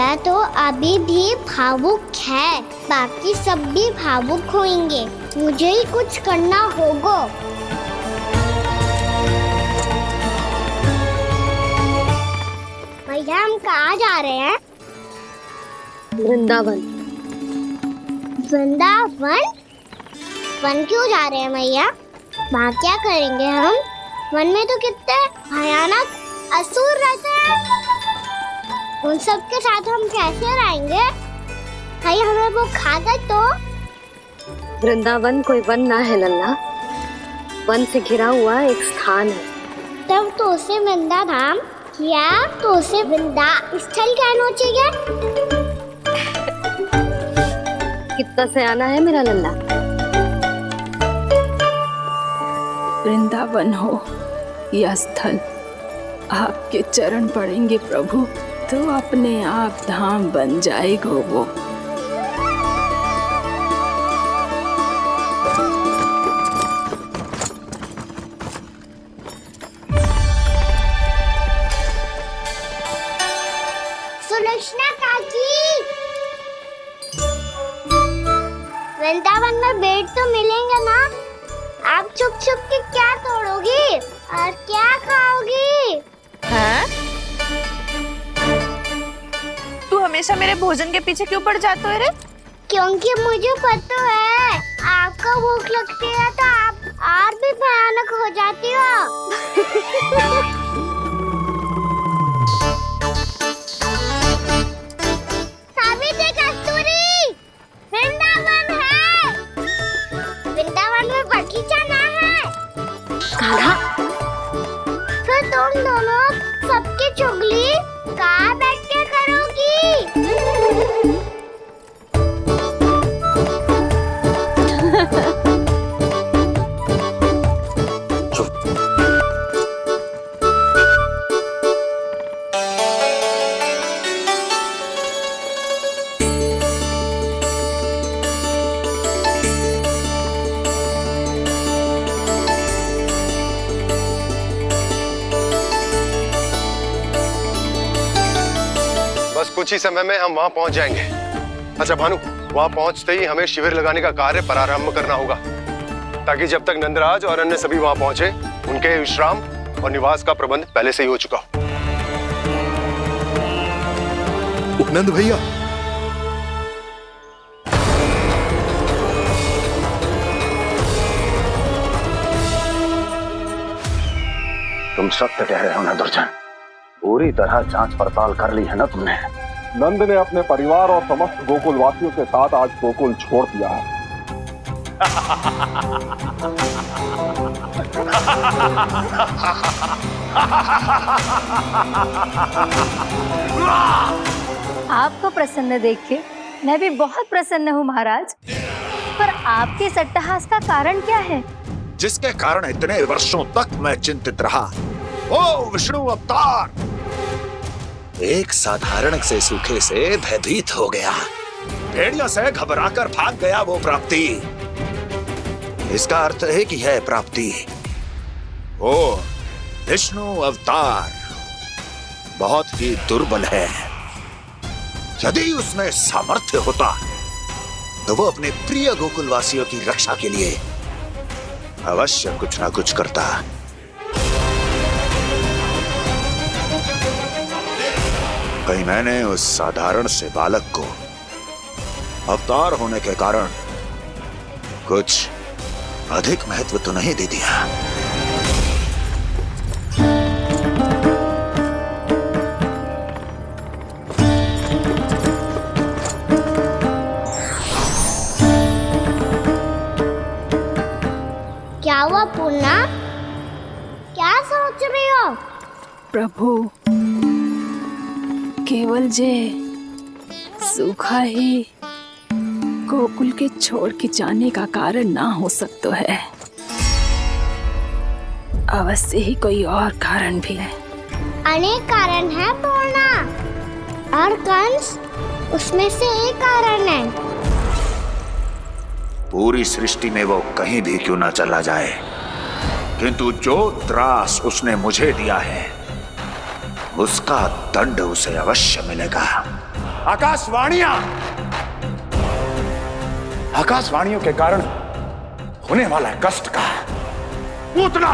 मैया तो अभी भी भावुक है, बाकी सब भी भावुक होंगे। मुझे ही कुछ करना होगा। भैया हम कहाँ जा रहे हैं? वृंदावन। वृंदावन? वन क्यों जा रहे हैं भैया? वहाँ क्या करेंगे हम? वन में तो कितने भयानक असुर रहते हैं। उन सब के साथ हम कैसे रहेंगे? कहीं हमें वो खा गए तो? वृंदावन कोई वन ना है लल्ला, वन से घिरा हुआ एक स्थान है। तब तो उसे वृंदा धाम या तो उसे वृंदा स्थल कहना चाहिए। कितना सयाना है मेरा लल्ला। वृंदावन हो या स्थल, आपके चरण पड़ेंगे प्रभु तो अपने आप धाम बन जाएगा वो। सुलक्षणा काकी, वृंदावन में बेट तो मिलेंगे ना? आप छुप छुप के क्या तोड़ोगी और क्या खाओगी? हाँ? तू हमेशा मेरे भोजन के पीछे क्यों पड़ जाते हो रे? क्योंकि मुझे पता है आपको भूख लगती है तो आप और भी भयानक हो जाती हो। सावित्री, कस्तूरी, वृंदावन है। वृंदावन में बगीचा ना है। कान्हा, फिर तुम दोनों सबकी चुगली कहाँ बैठ के करोगी? बस कुछ ही समय में हम वहां पहुंच जाएंगे। अच्छा भानु, वहां पहुंचते ही हमें शिविर लगाने का कार्य प्रारंभ करना होगा, ताकि जब तक नंदराज और अन्य सभी वहां पहुंचे उनके विश्राम और निवास का प्रबंध पहले से ही हो चुका हो। उपनंद भैया, तुम सत्य कह रहे हो ना दुर्जन? पूरी तरह जांच पड़ताल कर ली है ना तुमने? नंद ने अपने परिवार और समस्त गोकुल वासियों के साथ आज गोकुल छोड़ दिया है। आपको प्रसन्न देख के मैं भी बहुत प्रसन्न हूँ महाराज, पर आपके इस अट्टहास का कारण क्या है? जिसके कारण इतने वर्षों तक मैं चिंतित रहा। ओ विष्णु अवतार, एक साधारण से सूखे से भयभीत हो गया, भेड़ियों से घबराकर भाग गया वो प्राप्ति। इसका अर्थ है कि यह प्राप्ति ओ विष्णु अवतार बहुत ही दुर्बल है। यदि उसमें सामर्थ्य होता तो वो अपने प्रिय गोकुलवासियों की रक्षा के लिए अवश्य कुछ ना कुछ करता। कहीं मैंने उस साधारण से बालक को अवतार होने के कारण कुछ अधिक महत्व तो नहीं दे दिया? क्या हुआ पूर्णा? क्या सोच रही हो? प्रभु, केवल जे सूखा ही गोकुल के छोड़ के जाने का कारण ना हो सकता है, अवश्य ही कोई और कारण भी है। अनेक कारण है पूर्णा, और कंस उसमें से एक कारण है। पूरी सृष्टि में वो कहीं भी क्यों ना चला जाए, किंतु जो त्रास उसने मुझे दिया है उसका दंड उसे अवश्य मिलेगा। आकाशवाणियां, आकाशवाणियों के कारण होने वाला कष्ट का, पूतना,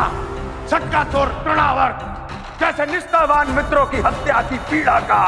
सटका चोर, तृणावर्त जैसे निष्ठावान मित्रों की हत्या की पीड़ा का